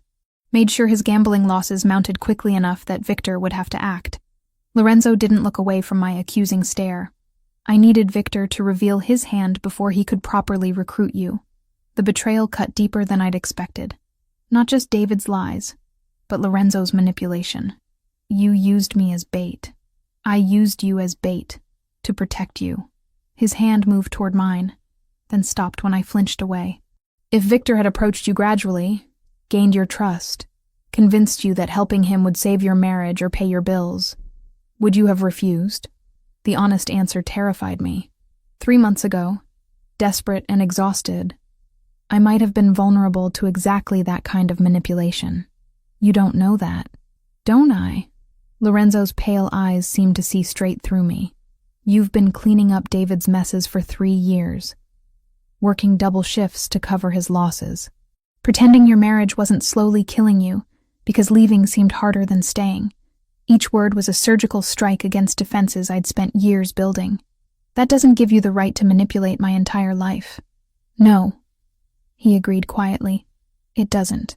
Made sure his gambling losses mounted quickly enough that Victor would have to act. Lorenzo didn't look away from my accusing stare. I needed Victor to reveal his hand before he could properly recruit you. The betrayal cut deeper than I'd expected. Not just David's lies, but Lorenzo's manipulation. You used me as bait. I used you as bait to protect you. His hand moved toward mine, then stopped when I flinched away. If Victor had approached you gradually, gained your trust, convinced you that helping him would save your marriage or pay your bills, would you have refused? The honest answer terrified me. 3 months ago, desperate and exhausted, I might have been vulnerable to exactly that kind of manipulation. You don't know that, don't I? Lorenzo's pale eyes seemed to see straight through me. You've been cleaning up David's messes for 3 years, working double shifts to cover his losses, pretending your marriage wasn't slowly killing you because leaving seemed harder than staying. Each word was a surgical strike against defenses I'd spent years building. That doesn't give you the right to manipulate my entire life. No, he agreed quietly. It doesn't.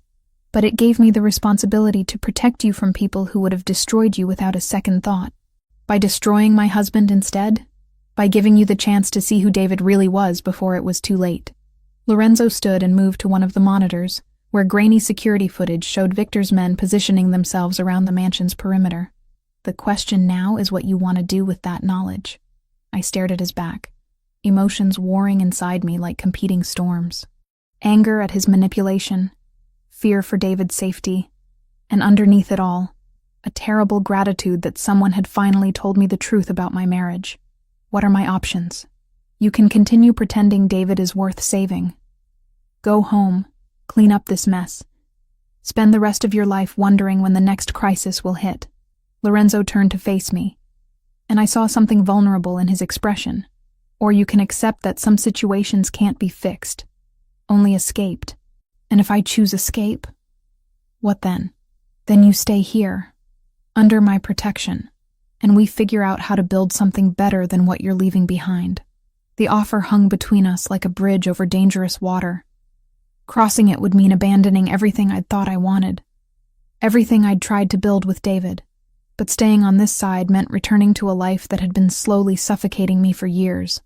But it gave me the responsibility to protect you from people who would have destroyed you without a second thought. By destroying my husband instead? By giving you the chance to see who David really was before it was too late. Lorenzo stood and moved to one of the monitors, where grainy security footage showed Victor's men positioning themselves around the mansion's perimeter. The question now is what you want to do with that knowledge. I stared at his back, emotions warring inside me like competing storms. Anger at his manipulation, fear for David's safety, and underneath it all, a terrible gratitude that someone had finally told me the truth about my marriage. What are my options? You can continue pretending David is worth saving. Go home, clean up this mess. Spend the rest of your life wondering when the next crisis will hit. Lorenzo turned to face me, and I saw something vulnerable in his expression. Or you can accept that some situations can't be fixed, only escaped. And if I choose escape, what then? Then you stay here, under my protection, and we figure out how to build something better than what you're leaving behind. The offer hung between us like a bridge over dangerous water. Crossing it would mean abandoning everything I'd thought I wanted, everything I'd tried to build with David. But staying on this side meant returning to a life that had been slowly suffocating me for years.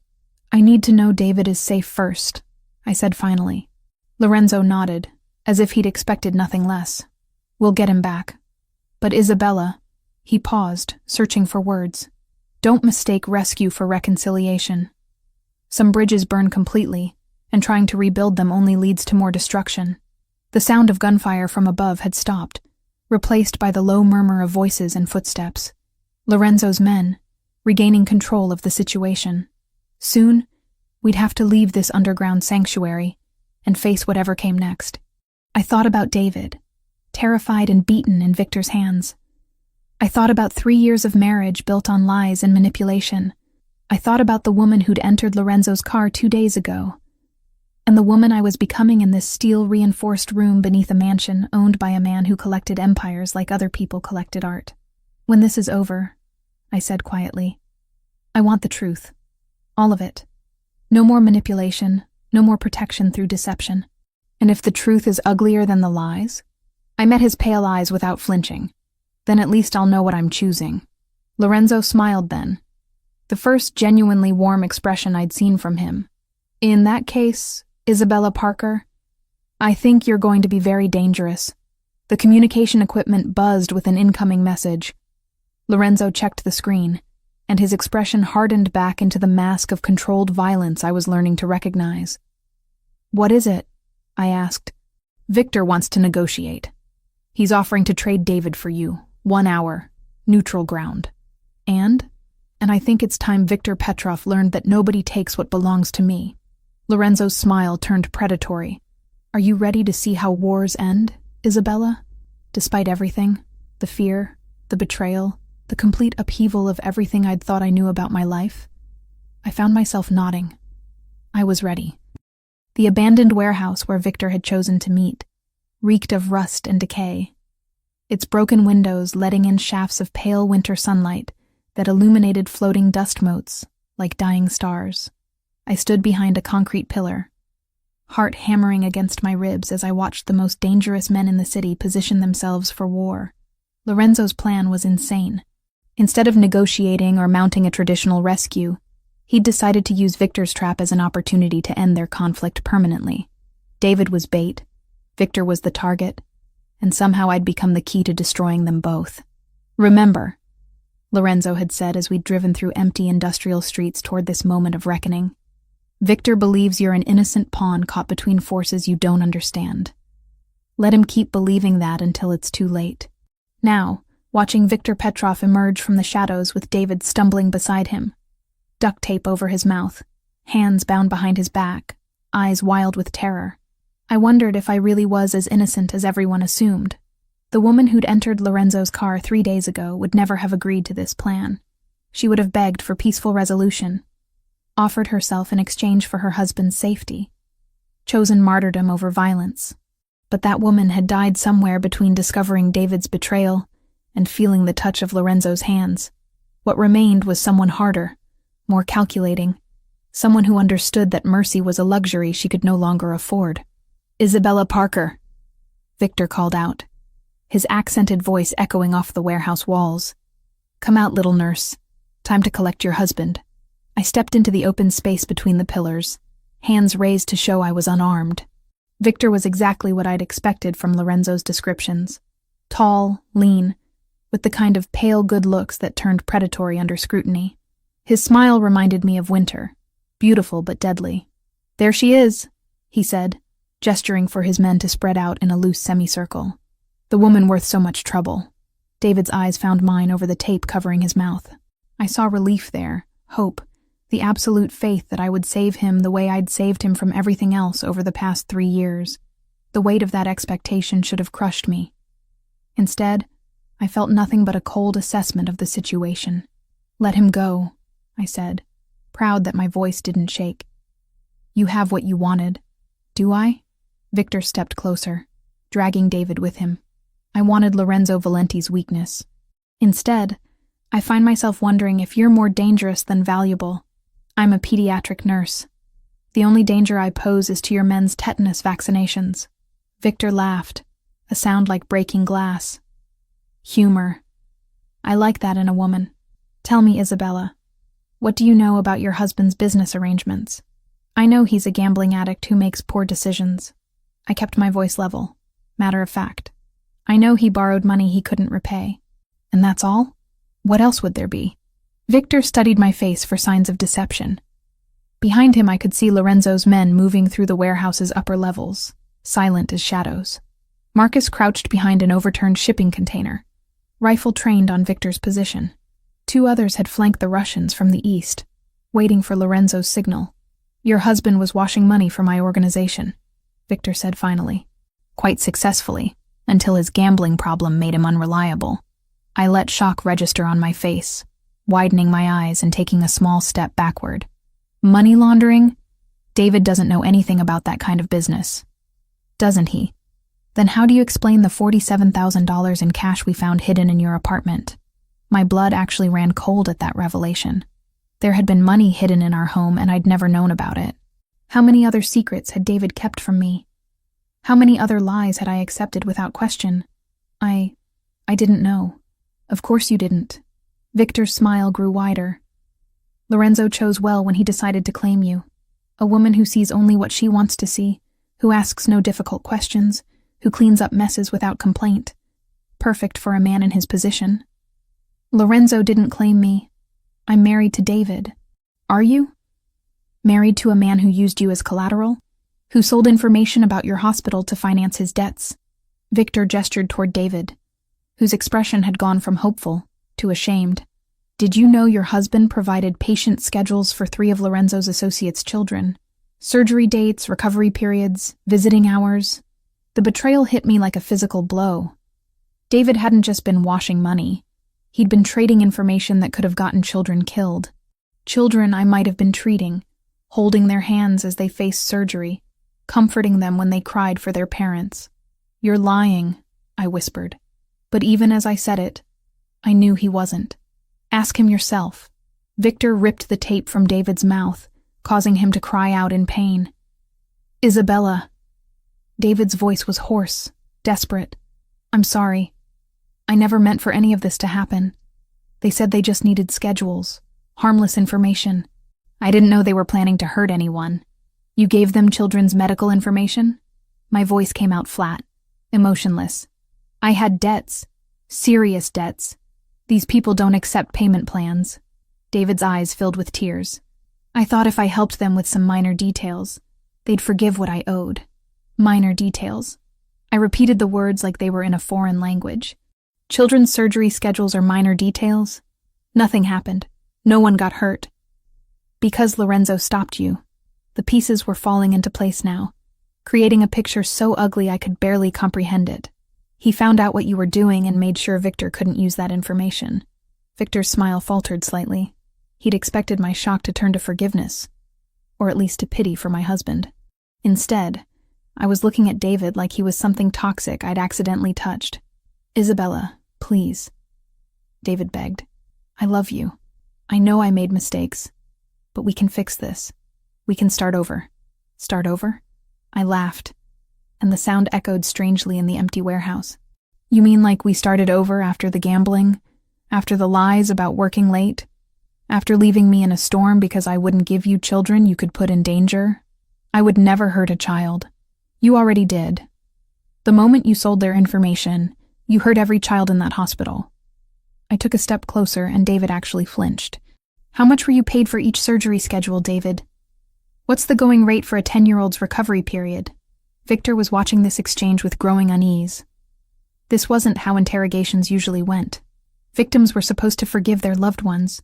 I need to know David is safe first, I said finally. Lorenzo nodded, as if he'd expected nothing less. We'll get him back. But Isabella, he paused, searching for words. Don't mistake rescue for reconciliation. Some bridges burn completely, and trying to rebuild them only leads to more destruction. The sound of gunfire from above had stopped, replaced by the low murmur of voices and footsteps. Lorenzo's men, regaining control of the situation. Soon, we'd have to leave this underground sanctuary and face whatever came next. I thought about David, terrified and beaten in Victor's hands. I thought about 3 years of marriage built on lies and manipulation. I thought about the woman who'd entered Lorenzo's car 2 days ago, and the woman I was becoming in this steel-reinforced room beneath a mansion owned by a man who collected empires like other people collected art. When this is over, I said quietly, I want the truth. All of it. No more manipulation, no more protection through deception. And if the truth is uglier than the lies? I met his pale eyes without flinching. Then at least I'll know what I'm choosing. Lorenzo smiled then. the first genuinely warm expression I'd seen from him. In that case, Isabella Parker, I think you're going to be very dangerous. The communication equipment buzzed with an incoming message. Lorenzo checked the screen, and his expression hardened back into the mask of controlled violence I was learning to recognize. What is it? I asked. Victor wants to negotiate. He's offering to trade David for you. 1 hour. Neutral ground. And I think it's time Victor Petrov learned that nobody takes what belongs to me. Lorenzo's smile turned predatory. Are you ready to see how wars end, Isabella? Despite everything, the fear, the betrayal, the complete upheaval of everything I'd thought I knew about my life, I found myself nodding. I was ready. The abandoned warehouse where Victor had chosen to meet reeked of rust and decay, its broken windows letting in shafts of pale winter sunlight that illuminated floating dust motes like dying stars. I stood behind a concrete pillar, heart hammering against my ribs as I watched the most dangerous men in the city position themselves for war. Lorenzo's plan was insane. Instead of negotiating or mounting a traditional rescue, he'd decided to use Victor's trap as an opportunity to end their conflict permanently. David was bait, Victor was the target, and somehow I'd become the key to destroying them both. Remember, Lorenzo had said as we'd driven through empty industrial streets toward this moment of reckoning, Victor believes you're an innocent pawn caught between forces you don't understand. Let him keep believing that until it's too late. Now, watching Victor Petrov emerge from the shadows with David stumbling beside him, duct tape over his mouth, hands bound behind his back, eyes wild with terror, I wondered if I really was as innocent as everyone assumed. The woman who'd entered Lorenzo's car 3 days ago would never have agreed to this plan. She would have begged for peaceful resolution, offered herself in exchange for her husband's safety, chosen martyrdom over violence. But that woman had died somewhere between discovering David's betrayal and feeling the touch of Lorenzo's hands. What remained was someone harder, more calculating, someone who understood that mercy was a luxury she could no longer afford. Isabella Parker, Victor called out, his accented voice echoing off the warehouse walls. Come out, little nurse. Time to collect your husband. I stepped into the open space between the pillars, hands raised to show I was unarmed. Victor was exactly what I'd expected from Lorenzo's descriptions. Tall, lean, with the kind of pale good looks that turned predatory under scrutiny. His smile reminded me of winter, beautiful but deadly. There she is, he said, gesturing for his men to spread out in a loose semicircle. The woman worth so much trouble. David's eyes found mine over the tape covering his mouth. I saw relief there, hope, the absolute faith that I would save him the way I'd saved him from everything else over the past 3 years. The weight of that expectation should have crushed me. Instead, I felt nothing but a cold assessment of the situation. Let him go, I said, proud that my voice didn't shake. You have what you wanted. Do I? Victor stepped closer, dragging David with him. I wanted Lorenzo Valenti's weakness. Instead, I find myself wondering if you're more dangerous than valuable. I'm a pediatric nurse. The only danger I pose is to your men's tetanus vaccinations. Victor laughed, a sound like breaking glass. Humor. I like that in a woman. Tell me, Isabella, what do you know about your husband's business arrangements? I know he's a gambling addict who makes poor decisions. I kept my voice level, matter of fact. I know he borrowed money he couldn't repay. And that's all? What else would there be? Victor studied my face for signs of deception. Behind him I could see Lorenzo's men moving through the warehouse's upper levels, silent as shadows. Marcus crouched behind an overturned shipping container, rifle trained on Victor's position. 2 others had flanked the Russians from the east, waiting for Lorenzo's signal. Your husband was washing money for my organization, Victor said finally. Quite successfully, until his gambling problem made him unreliable. I let shock register on my face, widening my eyes and taking a small step backward. Money laundering? David doesn't know anything about that kind of business. Doesn't he? Then how do you explain the $47,000 in cash we found hidden in your apartment? My blood actually ran cold at that revelation. There had been money hidden in our home and I'd never known about it. How many other secrets had David kept from me? How many other lies had I accepted without question? I didn't know. Of course you didn't. Victor's smile grew wider. Lorenzo chose well when he decided to claim you. A woman who sees only what she wants to see, who asks no difficult questions, who cleans up messes without complaint. Perfect for a man in his position. Lorenzo didn't claim me. I'm married to David. Are you? Married to a man who used you as collateral? Who sold information about your hospital to finance his debts? Victor gestured toward David, whose expression had gone from hopeful to ashamed. Did you know your husband provided patient schedules for 3 of Lorenzo's associates' children? Surgery dates, recovery periods, visiting hours. The betrayal hit me like a physical blow. David hadn't just been washing money. He'd been trading information that could have gotten children killed. Children I might have been treating, holding their hands as they faced surgery, comforting them when they cried for their parents. You're lying, I whispered. But even as I said it, I knew he wasn't. Ask him yourself. Victor ripped the tape from David's mouth, causing him to cry out in pain. Isabella. David's voice was hoarse, desperate. I'm sorry. I never meant for any of this to happen. They said they just needed schedules, harmless information. I didn't know they were planning to hurt anyone. You gave them children's medical information? My voice came out flat, emotionless. I had debts, serious debts. These people don't accept payment plans. David's eyes filled with tears. I thought if I helped them with some minor details, they'd forgive what I owed. Minor details. I repeated the words like they were in a foreign language. Children's surgery schedules are minor details. Nothing happened. No one got hurt. Because Lorenzo stopped you, the pieces were falling into place now, creating a picture so ugly I could barely comprehend it. He found out what you were doing and made sure Victor couldn't use that information. Victor's smile faltered slightly. He'd expected my shock to turn to forgiveness, or at least to pity for my husband. Instead, I was looking at David like he was something toxic I'd accidentally touched. Isabella, please. David begged. I love you. I know I made mistakes, but we can fix this. We can start over. Start over? I laughed, and the sound echoed strangely in the empty warehouse. You mean like we started over after the gambling? After the lies about working late? After leaving me in a storm because I wouldn't give you children you could put in danger? I would never hurt a child. You already did. The moment you sold their information, you hurt every child in that hospital. I took a step closer and David actually flinched. How much were you paid for each surgery schedule, David? What's the going rate for a 10-year-old's recovery period? Victor was watching this exchange with growing unease. This wasn't how interrogations usually went. Victims were supposed to forgive their loved ones,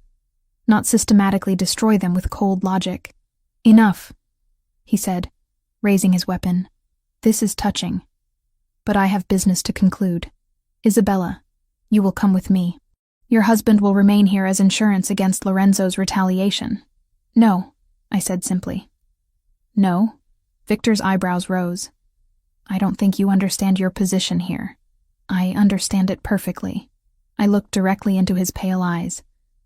not systematically destroy them with cold logic. Enough, he said, raising his weapon. This is touching. But I have business to conclude. Isabella, you will come with me. Your husband will remain here as insurance against Lorenzo's retaliation. No, I said simply. No? Victor's eyebrows rose. I don't think you understand your position here. I understand it perfectly. I looked directly into his pale eyes,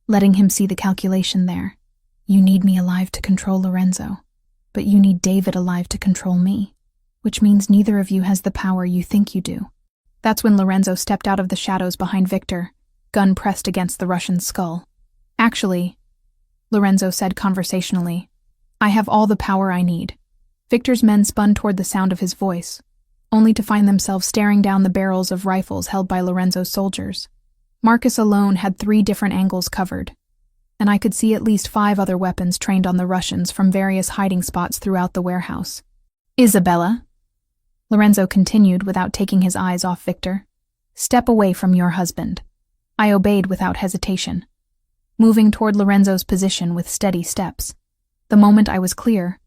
letting him see the calculation there. You need me alive to control Lorenzo, but you need David alive to control me, which means neither of you has the power you think you do. That's when Lorenzo stepped out of the shadows behind Victor, gun pressed against the Russian's skull. Actually, Lorenzo said conversationally, I have all the power I need. Victor's men spun toward the sound of his voice, only to find themselves staring down the barrels of rifles held by Lorenzo's soldiers. Marcus alone had 3 different angles covered, and I could see at least 5 other weapons trained on the Russians from various hiding spots throughout the warehouse. Isabella, Lorenzo continued without taking his eyes off Victor, step away from your husband. I obeyed without hesitation, moving toward Lorenzo's position with steady steps. The moment I was clear,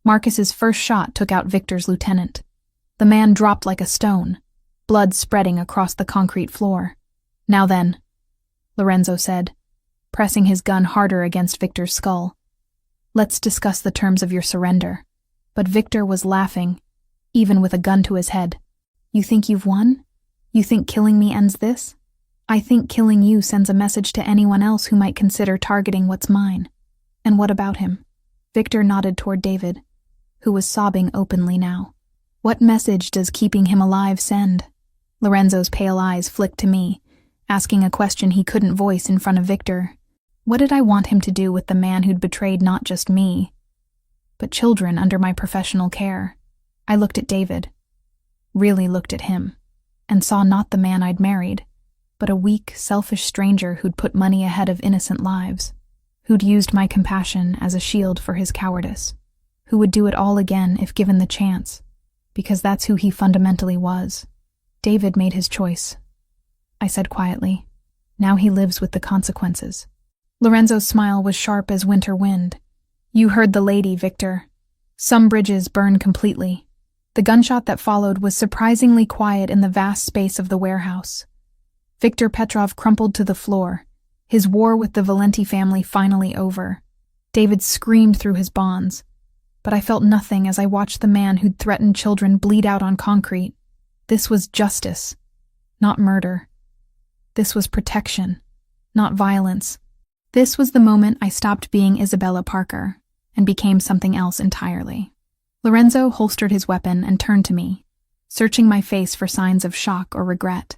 Marcus's first shot took out Victor's lieutenant. The man dropped like a stone, blood spreading across the concrete floor. Now then, Lorenzo said, pressing his gun harder against Victor's skull. Let's discuss the terms of your surrender. But Victor was laughing, even with a gun to his head. You think you've won? You think killing me ends this? I think killing you sends a message to anyone else who might consider targeting what's mine. And what about him? Victor nodded toward David, who was sobbing openly now. What message does keeping him alive send? Lorenzo's pale eyes flicked to me, asking a question he couldn't voice in front of Victor. What did I want him to do with the man who'd betrayed not just me, but children under my professional care? I looked at David, really looked at him, and saw not the man I'd married, but a weak, selfish stranger who'd put money ahead of innocent lives, who'd used my compassion as a shield for his cowardice, who would do it all again if given the chance, because that's who he fundamentally was. David made his choice, I said quietly. Now he lives with the consequences. Lorenzo's smile was sharp as winter wind. You heard the lady, Victor. Some bridges burn completely. The gunshot that followed was surprisingly quiet in the vast space of the warehouse. Victor Petrov crumpled to the floor, his war with the Valenti family finally over. David screamed through his bonds, but I felt nothing as I watched the man who'd threatened children bleed out on concrete. This was justice, not murder. This was protection, not violence. This was the moment I stopped being Isabella Parker and became something else entirely. Lorenzo holstered his weapon and turned to me, searching my face for signs of shock or regret.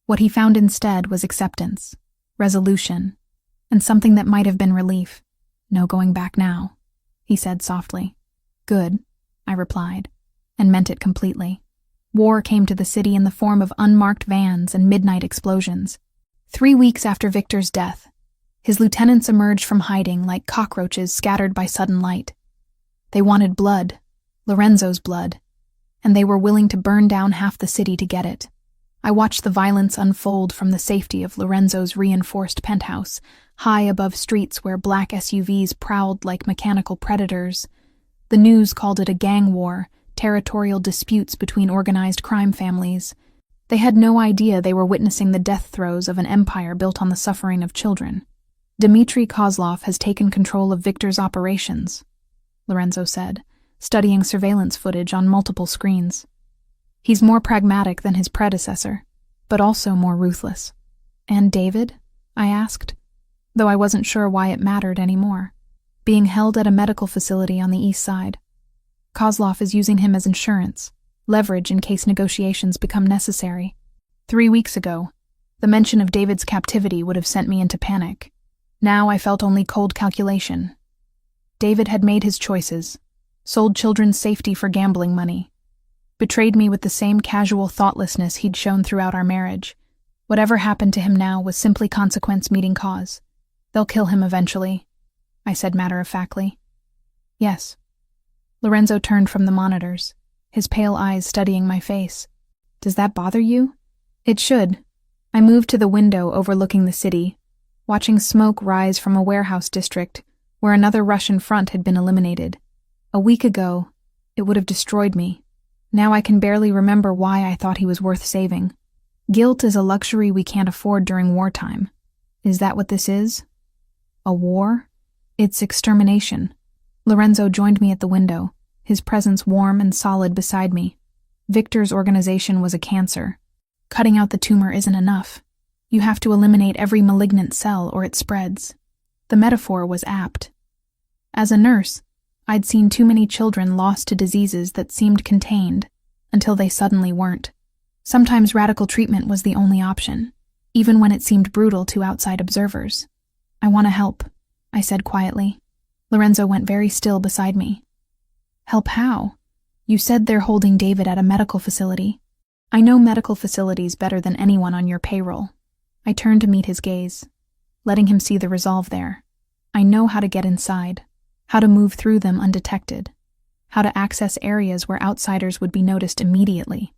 What he found instead was acceptance, resolution, and something that might have been relief. No going back now, he said softly. Good, I replied, and meant it completely. War came to the city in the form of unmarked vans and midnight explosions. 3 weeks after Victor's death, his lieutenants emerged from hiding like cockroaches scattered by sudden light. They wanted blood, Lorenzo's blood, and they were willing to burn down half the city to get it. I watched the violence unfold from the safety of Lorenzo's reinforced penthouse, high above streets where black SUVs prowled like mechanical predators. The news called it a gang war, territorial disputes between organized crime families. They had no idea they were witnessing the death throes of an empire built on the suffering of children. Dmitry Kozlov has taken control of Victor's operations, Lorenzo said, studying surveillance footage on multiple screens. He's more pragmatic than his predecessor, but also more ruthless. And David? I asked, though I wasn't sure why it mattered anymore. Being held at a medical facility on the east side. Kozlov is using him as insurance, leverage in case negotiations become necessary. 3 weeks ago, the mention of David's captivity would have sent me into panic. Now I felt only cold calculation. David had made his choices, sold children's safety for gambling money, betrayed me with the same casual thoughtlessness he'd shown throughout our marriage. Whatever happened to him now was simply consequence meeting cause. They'll kill him eventually, I said matter-of-factly. Yes. Lorenzo turned from the monitors, his pale eyes studying my face. Does that bother you? It should. I moved to the window overlooking the city, watching smoke rise from a warehouse district where another Russian front had been eliminated. A week ago, it would have destroyed me. Now I can barely remember why I thought he was worth saving. Guilt is a luxury we can't afford during wartime. Is that what this is? A war? It's extermination. Lorenzo joined me at the window, his presence warm and solid beside me. Victor's organization was a cancer. Cutting out the tumor isn't enough. You have to eliminate every malignant cell or it spreads. The metaphor was apt. As a nurse, I'd seen too many children lost to diseases that seemed contained, until they suddenly weren't. Sometimes radical treatment was the only option, even when it seemed brutal to outside observers. I want to help, I said quietly. Lorenzo went very still beside me. Help how? You said they're holding David at a medical facility. I know medical facilities better than anyone on your payroll. I turned to meet his gaze, letting him see the resolve there. I know how to get inside, how to move through them undetected, how to access areas where outsiders would be noticed immediately.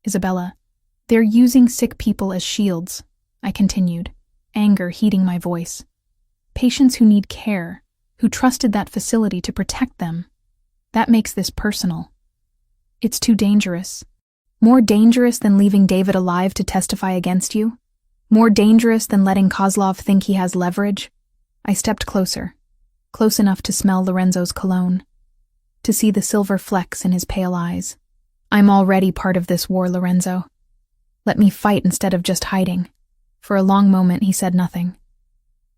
Isabella, they're using sick people as shields, I continued, anger heating my voice. Patients who need care, who trusted that facility to protect them. That makes this personal. It's too dangerous. More dangerous than leaving David alive to testify against you? More dangerous than letting Kozlov think he has leverage? I stepped closer, close enough to smell Lorenzo's cologne, to see the silver flecks in his pale eyes. I'm already part of this war, Lorenzo. Let me fight instead of just hiding. For a long moment he said nothing.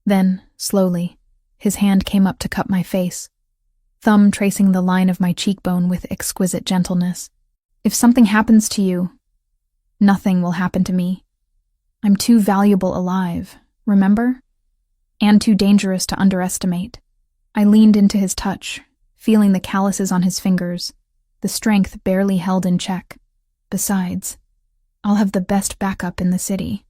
Then, slowly, his hand came up to cup my face, thumb tracing the line of my cheekbone with exquisite gentleness. If something happens to you, nothing will happen to me. I'm too valuable alive, remember? and too dangerous to underestimate. I leaned into his touch, feeling the calluses on his fingers, the strength barely held in check. Besides, I'll have the best backup in the city.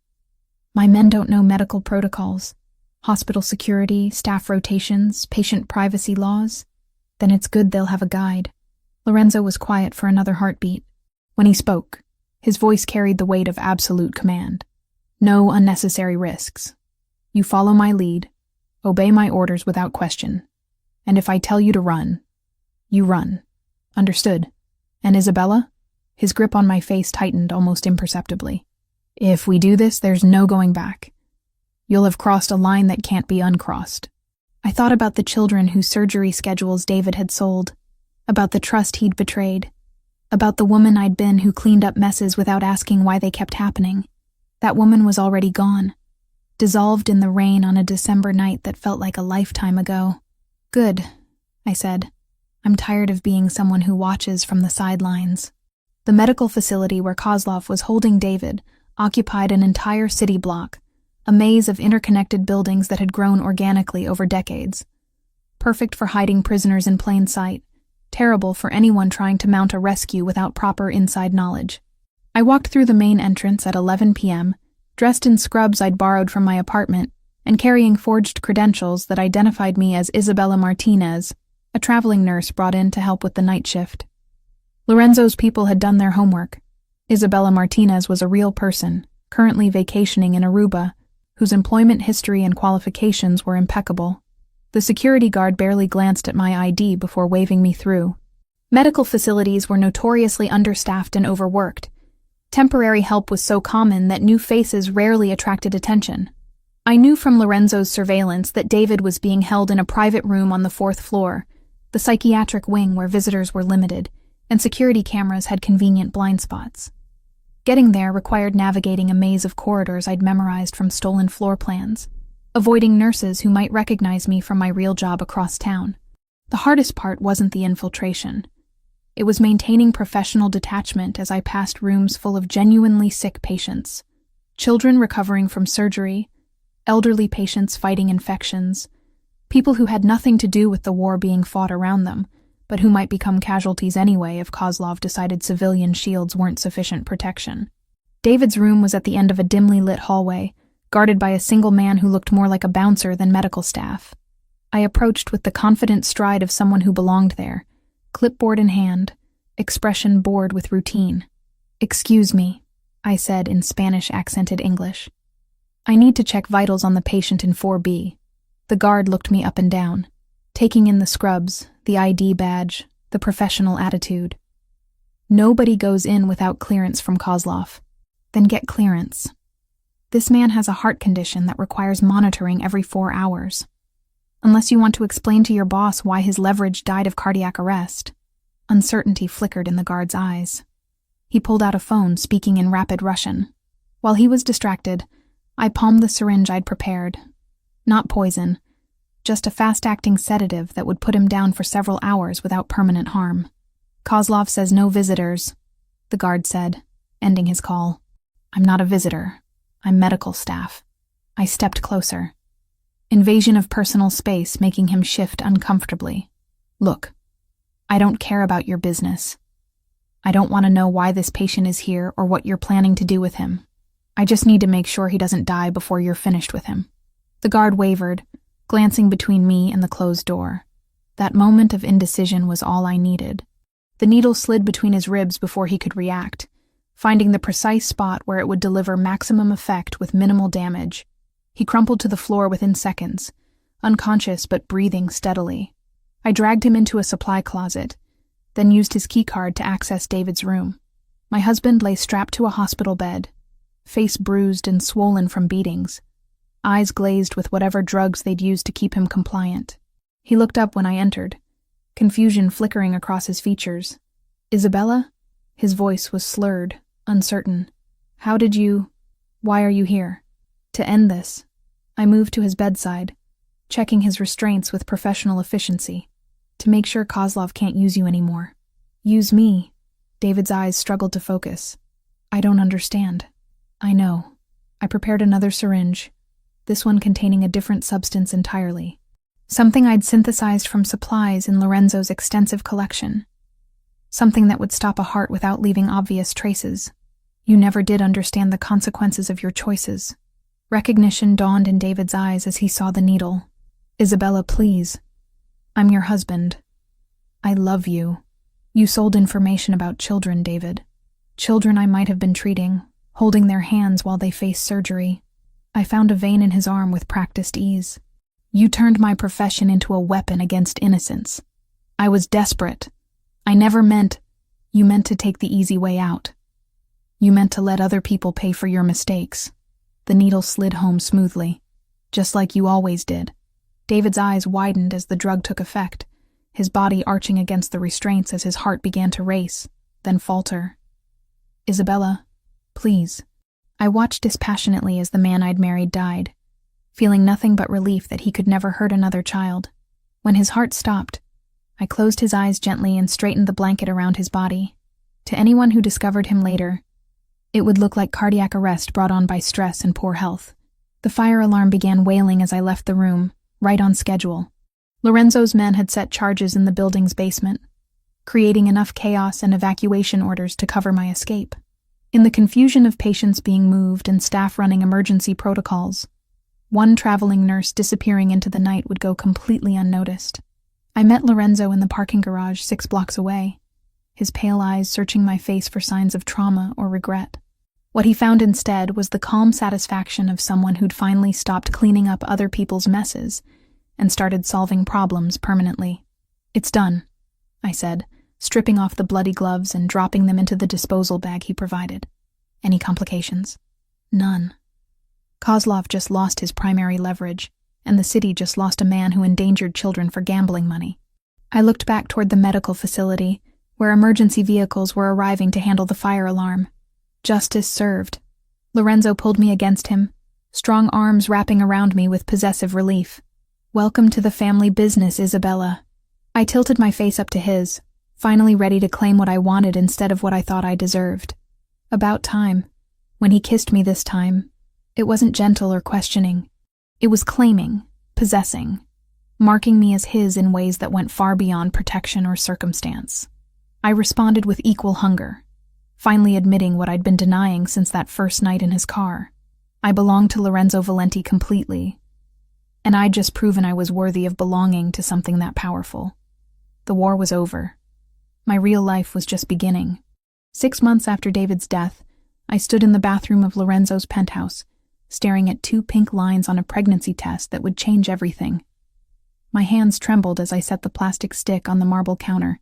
My men don't know medical protocols, hospital security, staff rotations, patient privacy laws. Then it's good they'll have a guide. Lorenzo was quiet for another heartbeat. When he spoke, his voice carried the weight of absolute command. No unnecessary risks. You follow my lead, obey my orders without question. And if I tell you to run, you run. Understood? And Isabella? His grip on my face tightened almost imperceptibly. If we do this, there's no going back. You'll have crossed a line that can't be uncrossed. I thought about the children whose surgery schedules David had sold, about the trust he'd betrayed, about the woman I'd been who cleaned up messes without asking why they kept happening. That woman was already gone, dissolved in the rain on a December night that felt like a lifetime ago. Good, I said. I'm tired of being someone who watches from the sidelines. The medical facility where Kozlov was holding David occupied an entire city block, a maze of interconnected buildings that had grown organically over decades. Perfect for hiding prisoners in plain sight, terrible for anyone trying to mount a rescue without proper inside knowledge. I walked through the main entrance at 11 p.m., dressed in scrubs I'd borrowed from my apartment, and carrying forged credentials that identified me as Isabella Martinez, a traveling nurse brought in to help with the night shift. Lorenzo's people had done their homework. Isabella Martinez was a real person, currently vacationing in Aruba, whose employment history and qualifications were impeccable. The security guard barely glanced at my ID before waving me through. Medical facilities were notoriously understaffed and overworked. Temporary help was so common that new faces rarely attracted attention. I knew from Lorenzo's surveillance that David was being held in a private room on the 4th floor, the psychiatric wing where visitors were limited, and security cameras had convenient blind spots. Getting there required navigating a maze of corridors I'd memorized from stolen floor plans, avoiding nurses who might recognize me from my real job across town. The hardest part wasn't the infiltration. It was maintaining professional detachment as I passed rooms full of genuinely sick patients, children recovering from surgery, elderly patients fighting infections, people who had nothing to do with the war being fought around them, but who might become casualties anyway if Kozlov decided civilian shields weren't sufficient protection. David's room was at the end of a dimly lit hallway, guarded by a single man who looked more like a bouncer than medical staff. I approached with the confident stride of someone who belonged there, clipboard in hand, expression bored with routine. "Excuse me," I said in Spanish-accented English. "I need to check vitals on the patient in 4B. The guard looked me up and down, taking in the scrubs, the ID badge, the professional attitude. Nobody goes in without clearance from Kozlov. Then get clearance. This man has a heart condition that requires monitoring every 4 hours. Unless you want to explain to your boss why his leverage died of cardiac arrest." Uncertainty flickered in the guard's eyes. He pulled out a phone, speaking in rapid Russian. While he was distracted, I palmed the syringe I'd prepared. Not poison, just a fast-acting sedative that would put him down for several hours without permanent harm. "Kozlov says no visitors," the guard said, ending his call. "I'm not a visitor. I'm medical staff." I stepped closer. Invasion of personal space making him shift uncomfortably. "Look, I don't care about your business. I don't want to know why this patient is here or what you're planning to do with him. I just need to make sure he doesn't die before you're finished with him." The guard wavered, glancing between me and the closed door. That moment of indecision was all I needed. The needle slid between his ribs before he could react, finding the precise spot where it would deliver maximum effect with minimal damage. He crumpled to the floor within seconds, unconscious but breathing steadily. I dragged him into a supply closet, then used his keycard to access David's room. My husband lay strapped to a hospital bed, face bruised and swollen from beatings, eyes glazed with whatever drugs they'd used to keep him compliant. He looked up when I entered, confusion flickering across his features. "Isabella?" His voice was slurred, uncertain. "Why are you here?" "To end this." I moved to his bedside, checking his restraints with professional efficiency. "To make sure Kozlov can't use you anymore." "Use me?" David's eyes struggled to focus. "I don't understand." "I know." I prepared another syringe. this one containing a different substance entirely. Something I'd synthesized from supplies in Lorenzo's extensive collection. Something that would stop a heart without leaving obvious traces. You never did understand the consequences of your choices. Recognition dawned in David's eyes as he saw the needle. Isabella, please. I'm your husband. I love you. You sold information about children, David. Children I might have been treating, holding their hands while they faced surgery. I found a vein in his arm with practiced ease. You turned my profession into a weapon against innocence. I was desperate. You meant to take the easy way out. You meant to let other people pay for your mistakes. The needle slid home smoothly, just like you always did. David's eyes widened as the drug took effect, his body arching against the restraints as his heart began to race, then falter. Isabella, please. I watched dispassionately as the man I'd married died, feeling nothing but relief that he could never hurt another child. When his heart stopped, I closed his eyes gently and straightened the blanket around his body. To anyone who discovered him later, it would look like cardiac arrest brought on by stress and poor health. The fire alarm began wailing as I left the room, right on schedule. Lorenzo's men had set charges in the building's basement, creating enough chaos and evacuation orders to cover my escape. In the confusion of patients being moved and staff running emergency protocols, one traveling nurse disappearing into the night would go completely unnoticed. I met Lorenzo in the parking garage 6 blocks away, his pale eyes searching my face for signs of trauma or regret. What he found instead was the calm satisfaction of someone who'd finally stopped cleaning up other people's messes and started solving problems permanently. It's done, I said, stripping off the bloody gloves and dropping them into the disposal bag he provided. Any complications? None. Kozlov just lost his primary leverage, and the city just lost a man who endangered children for gambling money. I looked back toward the medical facility, where emergency vehicles were arriving to handle the fire alarm. Justice served. Lorenzo pulled me against him, strong arms wrapping around me with possessive relief. Welcome to the family business, Isabella. I tilted my face up to his, finally ready to claim what I wanted instead of what I thought I deserved. About time. When he kissed me this time, it wasn't gentle or questioning. It was claiming, possessing, marking me as his in ways that went far beyond protection or circumstance. I responded with equal hunger, finally admitting what I'd been denying since that first night in his car. I belonged to Lorenzo Valenti completely, and I'd just proven I was worthy of belonging to something that powerful. The war was over. My real life was just beginning. 6 months after David's death, I stood in the bathroom of Lorenzo's penthouse, staring at 2 pink lines on a pregnancy test that would change everything. My hands trembled as I set the plastic stick on the marble counter,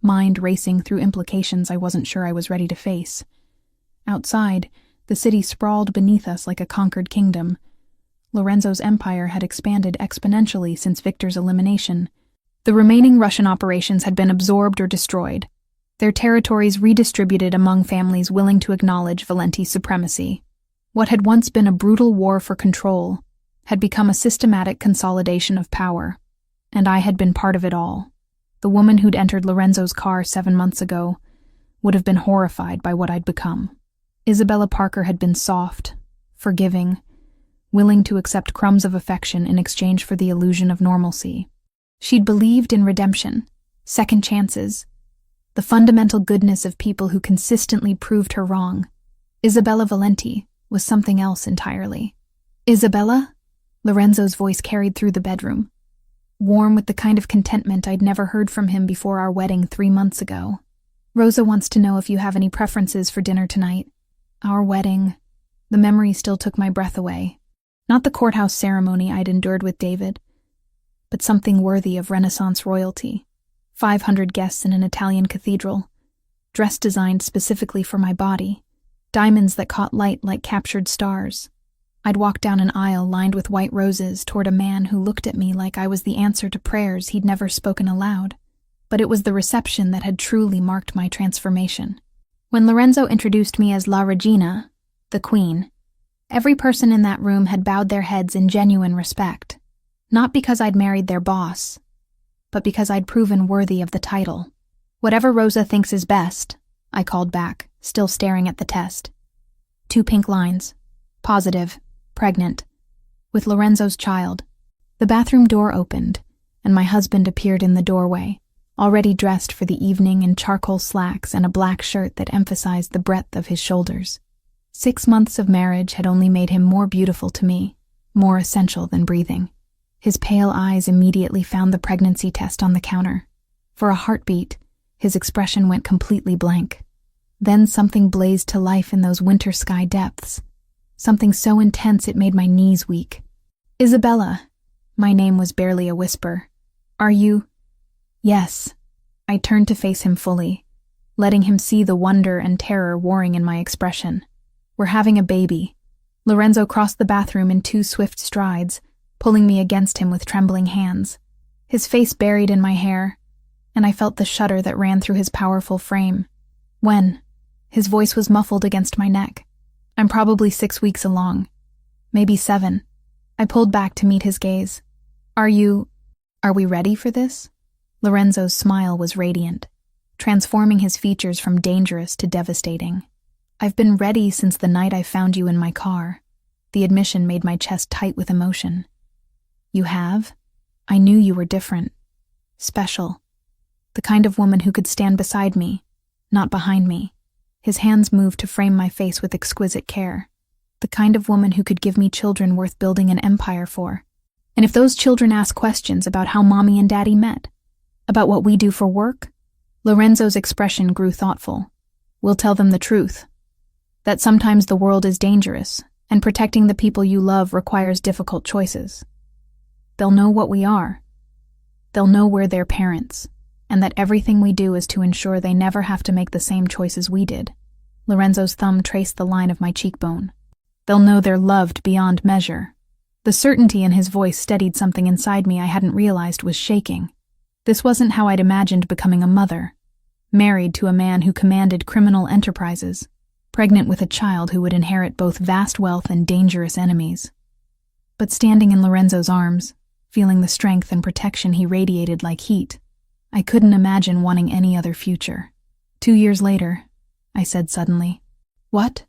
mind racing through implications I wasn't sure I was ready to face. Outside, the city sprawled beneath us like a conquered kingdom. Lorenzo's empire had expanded exponentially since Victor's elimination. The remaining Russian operations had been absorbed or destroyed, their territories redistributed among families willing to acknowledge Valenti's supremacy. What had once been a brutal war for control had become a systematic consolidation of power, and I had been part of it all. The woman who'd entered Lorenzo's car 7 months ago would have been horrified by what I'd become. Isabella Parker had been soft, forgiving, willing to accept crumbs of affection in exchange for the illusion of normalcy. She'd believed in redemption, second chances, the fundamental goodness of people who consistently proved her wrong. Isabella Valenti was something else entirely. Isabella? Lorenzo's voice carried through the bedroom, warm with the kind of contentment I'd never heard from him before our wedding 3 months ago. Rosa wants to know if you have any preferences for dinner tonight. Our wedding. The memory still took my breath away. Not the courthouse ceremony I'd endured with David, but something worthy of Renaissance royalty. 500 guests in an Italian cathedral, dress designed specifically for my body, diamonds that caught light like captured stars. I'd walk down an aisle lined with white roses toward a man who looked at me like I was the answer to prayers he'd never spoken aloud. But it was the reception that had truly marked my transformation. When Lorenzo introduced me as La Regina, the Queen, every person in that room had bowed their heads in genuine respect. Not because I'd married their boss, but because I'd proven worthy of the title. Whatever Rosa thinks is best, I called back, still staring at the test. 2 pink lines. Positive. Pregnant. with Lorenzo's child. The bathroom door opened, and my husband appeared in the doorway, already dressed for the evening in charcoal slacks and a black shirt that emphasized the breadth of his shoulders. 6 months of marriage had only made him more beautiful to me, more essential than breathing. His pale eyes immediately found the pregnancy test on the counter. For a heartbeat, his expression went completely blank. Then something blazed to life in those winter sky depths. Something so intense it made my knees weak. "Isabella." My name was barely a whisper. "Are you—" "Yes." I turned to face him fully, letting him see the wonder and terror warring in my expression. "We're having a baby." Lorenzo crossed the bathroom in 2 swift strides, pulling me against him with trembling hands. His face buried in my hair, and I felt the shudder that ran through his powerful frame. "When?" His voice was muffled against my neck. "I'm probably 6 weeks along. Maybe 7. I pulled back to meet his gaze. Are we ready for this?" Lorenzo's smile was radiant, transforming his features from dangerous to devastating. "I've been ready since the night I found you in my car." The admission made my chest tight with emotion. "You have? I knew you were different. Special. The kind of woman who could stand beside me, not behind me." His hands moved to frame my face with exquisite care. "The kind of woman who could give me children worth building an empire for. And if those children ask questions about how Mommy and Daddy met, about what we do for work," Lorenzo's expression grew thoughtful, "we'll tell them the truth. That sometimes the world is dangerous, and protecting the people you love requires difficult choices. They'll know what we are. They'll know we're their parents, and that everything we do is to ensure they never have to make the same choices we did." Lorenzo's thumb traced the line of my cheekbone. "They'll know they're loved beyond measure." The certainty in his voice steadied something inside me I hadn't realized was shaking. This wasn't how I'd imagined becoming a mother. Married to a man who commanded criminal enterprises, pregnant with a child who would inherit both vast wealth and dangerous enemies. But standing in Lorenzo's arms, feeling the strength and protection he radiated like heat, I couldn't imagine wanting any other future. 2 years later, I said suddenly. "What?"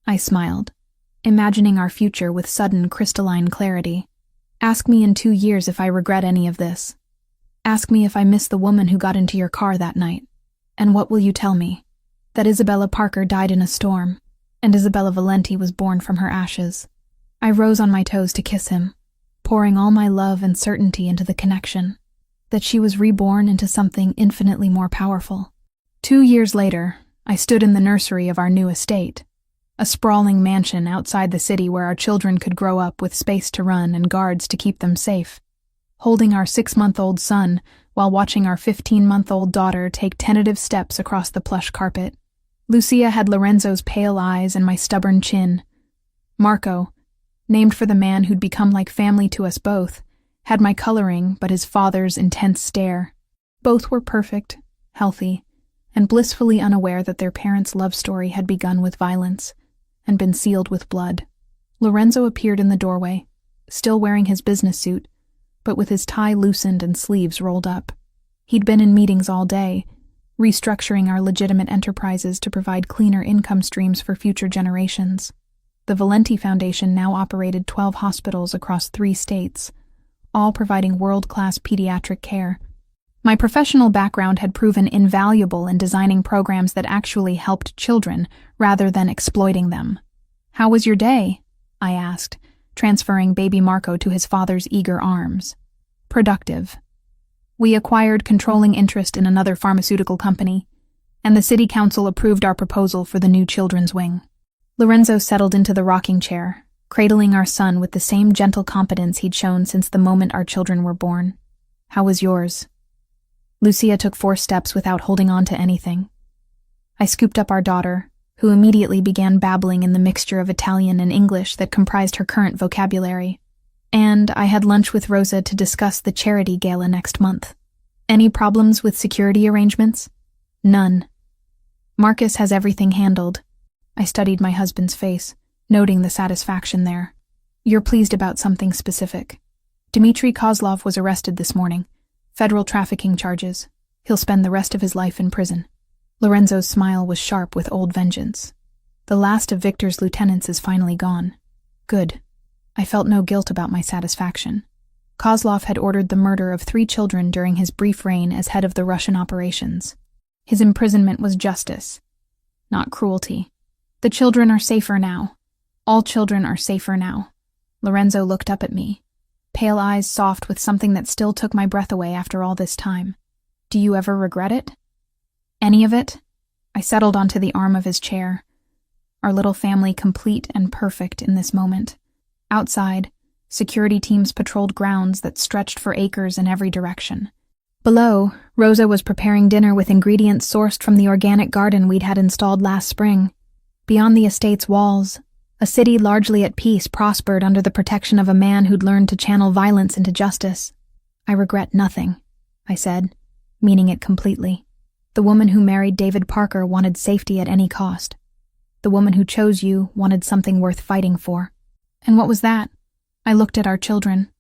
I smiled, imagining our future with sudden crystalline clarity. "Ask me in 2 years if I regret any of this. Ask me if I miss the woman who got into your car that night. And what will you tell me? That Isabella Parker died in a storm, and Isabella Valenti was born from her ashes." I rose on my toes to kiss him, pouring all my love and certainty into the connection, that she was reborn into something infinitely more powerful. 2 years later, I stood in the nursery of our new estate, a sprawling mansion outside the city where our children could grow up with space to run and guards to keep them safe, holding our 6-month-old son while watching our 15-month-old daughter take tentative steps across the plush carpet. Lucia had Lorenzo's pale eyes and my stubborn chin. Marco, named for the man who'd become like family to us both, had my coloring but his father's intense stare. Both were perfect, healthy, and blissfully unaware that their parents' love story had begun with violence and been sealed with blood. Lorenzo appeared in the doorway, still wearing his business suit, but with his tie loosened and sleeves rolled up. He'd been in meetings all day, restructuring our legitimate enterprises to provide cleaner income streams for future generations. The Valenti Foundation now operated 12 hospitals across 3 states, all providing world-class pediatric care. My professional background had proven invaluable in designing programs that actually helped children rather than exploiting them. "How was your day?" I asked, transferring baby Marco to his father's eager arms. "Productive. We acquired controlling interest in another pharmaceutical company, and the city council approved our proposal for the new children's wing." Lorenzo settled into the rocking chair, cradling our son with the same gentle competence he'd shown since the moment our children were born. "How was yours?" Lucia took 4 steps without holding on to anything. I scooped up our daughter, who immediately began babbling in the mixture of Italian and English that comprised her current vocabulary. And I had lunch with Rosa to discuss the charity gala next month. "Any problems with security arrangements?" "None. Marcus has everything handled." I studied my husband's face, noting the satisfaction there. "You're pleased about something specific. Dmitry Kozlov was arrested this morning. Federal trafficking charges. He'll spend the rest of his life in prison." Lorenzo's smile was sharp with old vengeance. "The last of Victor's lieutenants is finally gone. Good. I felt no guilt about my satisfaction. Kozlov had ordered the murder of 3 children during his brief reign as head of the Russian operations. His imprisonment was justice, not cruelty. The children are safer now. All children are safer now. Lorenzo looked up at me, pale eyes soft with something that still took my breath away after all this time. Do you ever regret it? Any of it? I settled onto the arm of his chair, our little family complete and perfect in this moment. Outside, security teams patrolled grounds that stretched for acres in every direction. Below, Rosa was preparing dinner with ingredients sourced from the organic garden we'd had installed last spring. Beyond the estate's walls, a city largely at peace prospered under the protection of a man who'd learned to channel violence into justice. I regret nothing, I said, meaning it completely. The woman who married David Parker wanted safety at any cost. The woman who chose you wanted something worth fighting for. And what was that? I looked at our children,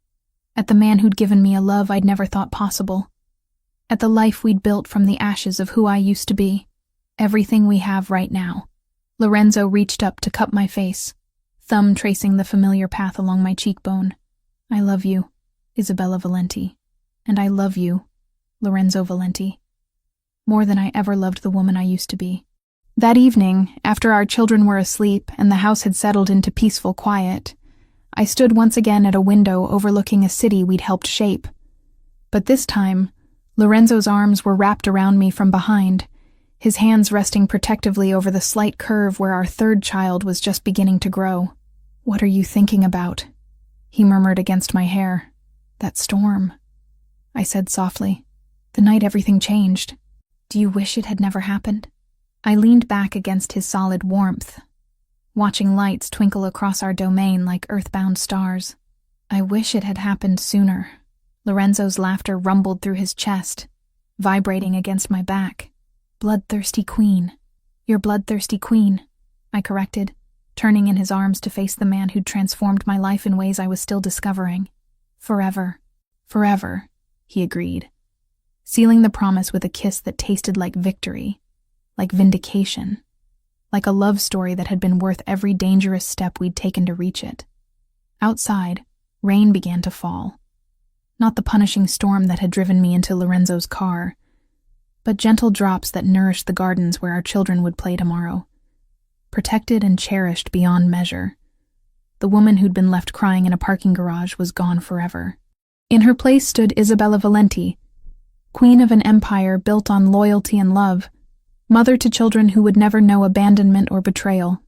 at the man who'd given me a love I'd never thought possible, at the life we'd built from the ashes of who I used to be, everything we have right now. Lorenzo reached up to cup my face, thumb tracing the familiar path along my cheekbone. I love you, Isabella Valenti. And I love you, Lorenzo Valenti, more than I ever loved the woman I used to be. That evening, after our children were asleep and the house had settled into peaceful quiet, I stood once again at a window overlooking a city we'd helped shape. But this time, Lorenzo's arms were wrapped around me from behind, his hands resting protectively over the slight curve where our 3rd child was just beginning to grow. What are you thinking about? He murmured against my hair. That storm, I said softly. The night everything changed. Do you wish it had never happened? I leaned back against his solid warmth, watching lights twinkle across our domain like earthbound stars. I wish it had happened sooner. Lorenzo's laughter rumbled through his chest, vibrating against my back. Bloodthirsty queen. Your bloodthirsty queen, I corrected, turning in his arms to face the man who'd transformed my life in ways I was still discovering. Forever. Forever, he agreed, sealing the promise with a kiss that tasted like victory, like vindication, like a love story that had been worth every dangerous step we'd taken to reach it. Outside, rain began to fall. Not the punishing storm that had driven me into Lorenzo's car, but gentle drops that nourished the gardens where our children would play tomorrow. Protected and cherished beyond measure, the woman who'd been left crying in a parking garage was gone forever. In her place stood Isabella Valenti, queen of an empire built on loyalty and love, mother to children who would never know abandonment or betrayal.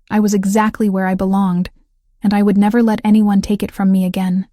I was exactly where I belonged, and I would never let anyone take it from me again.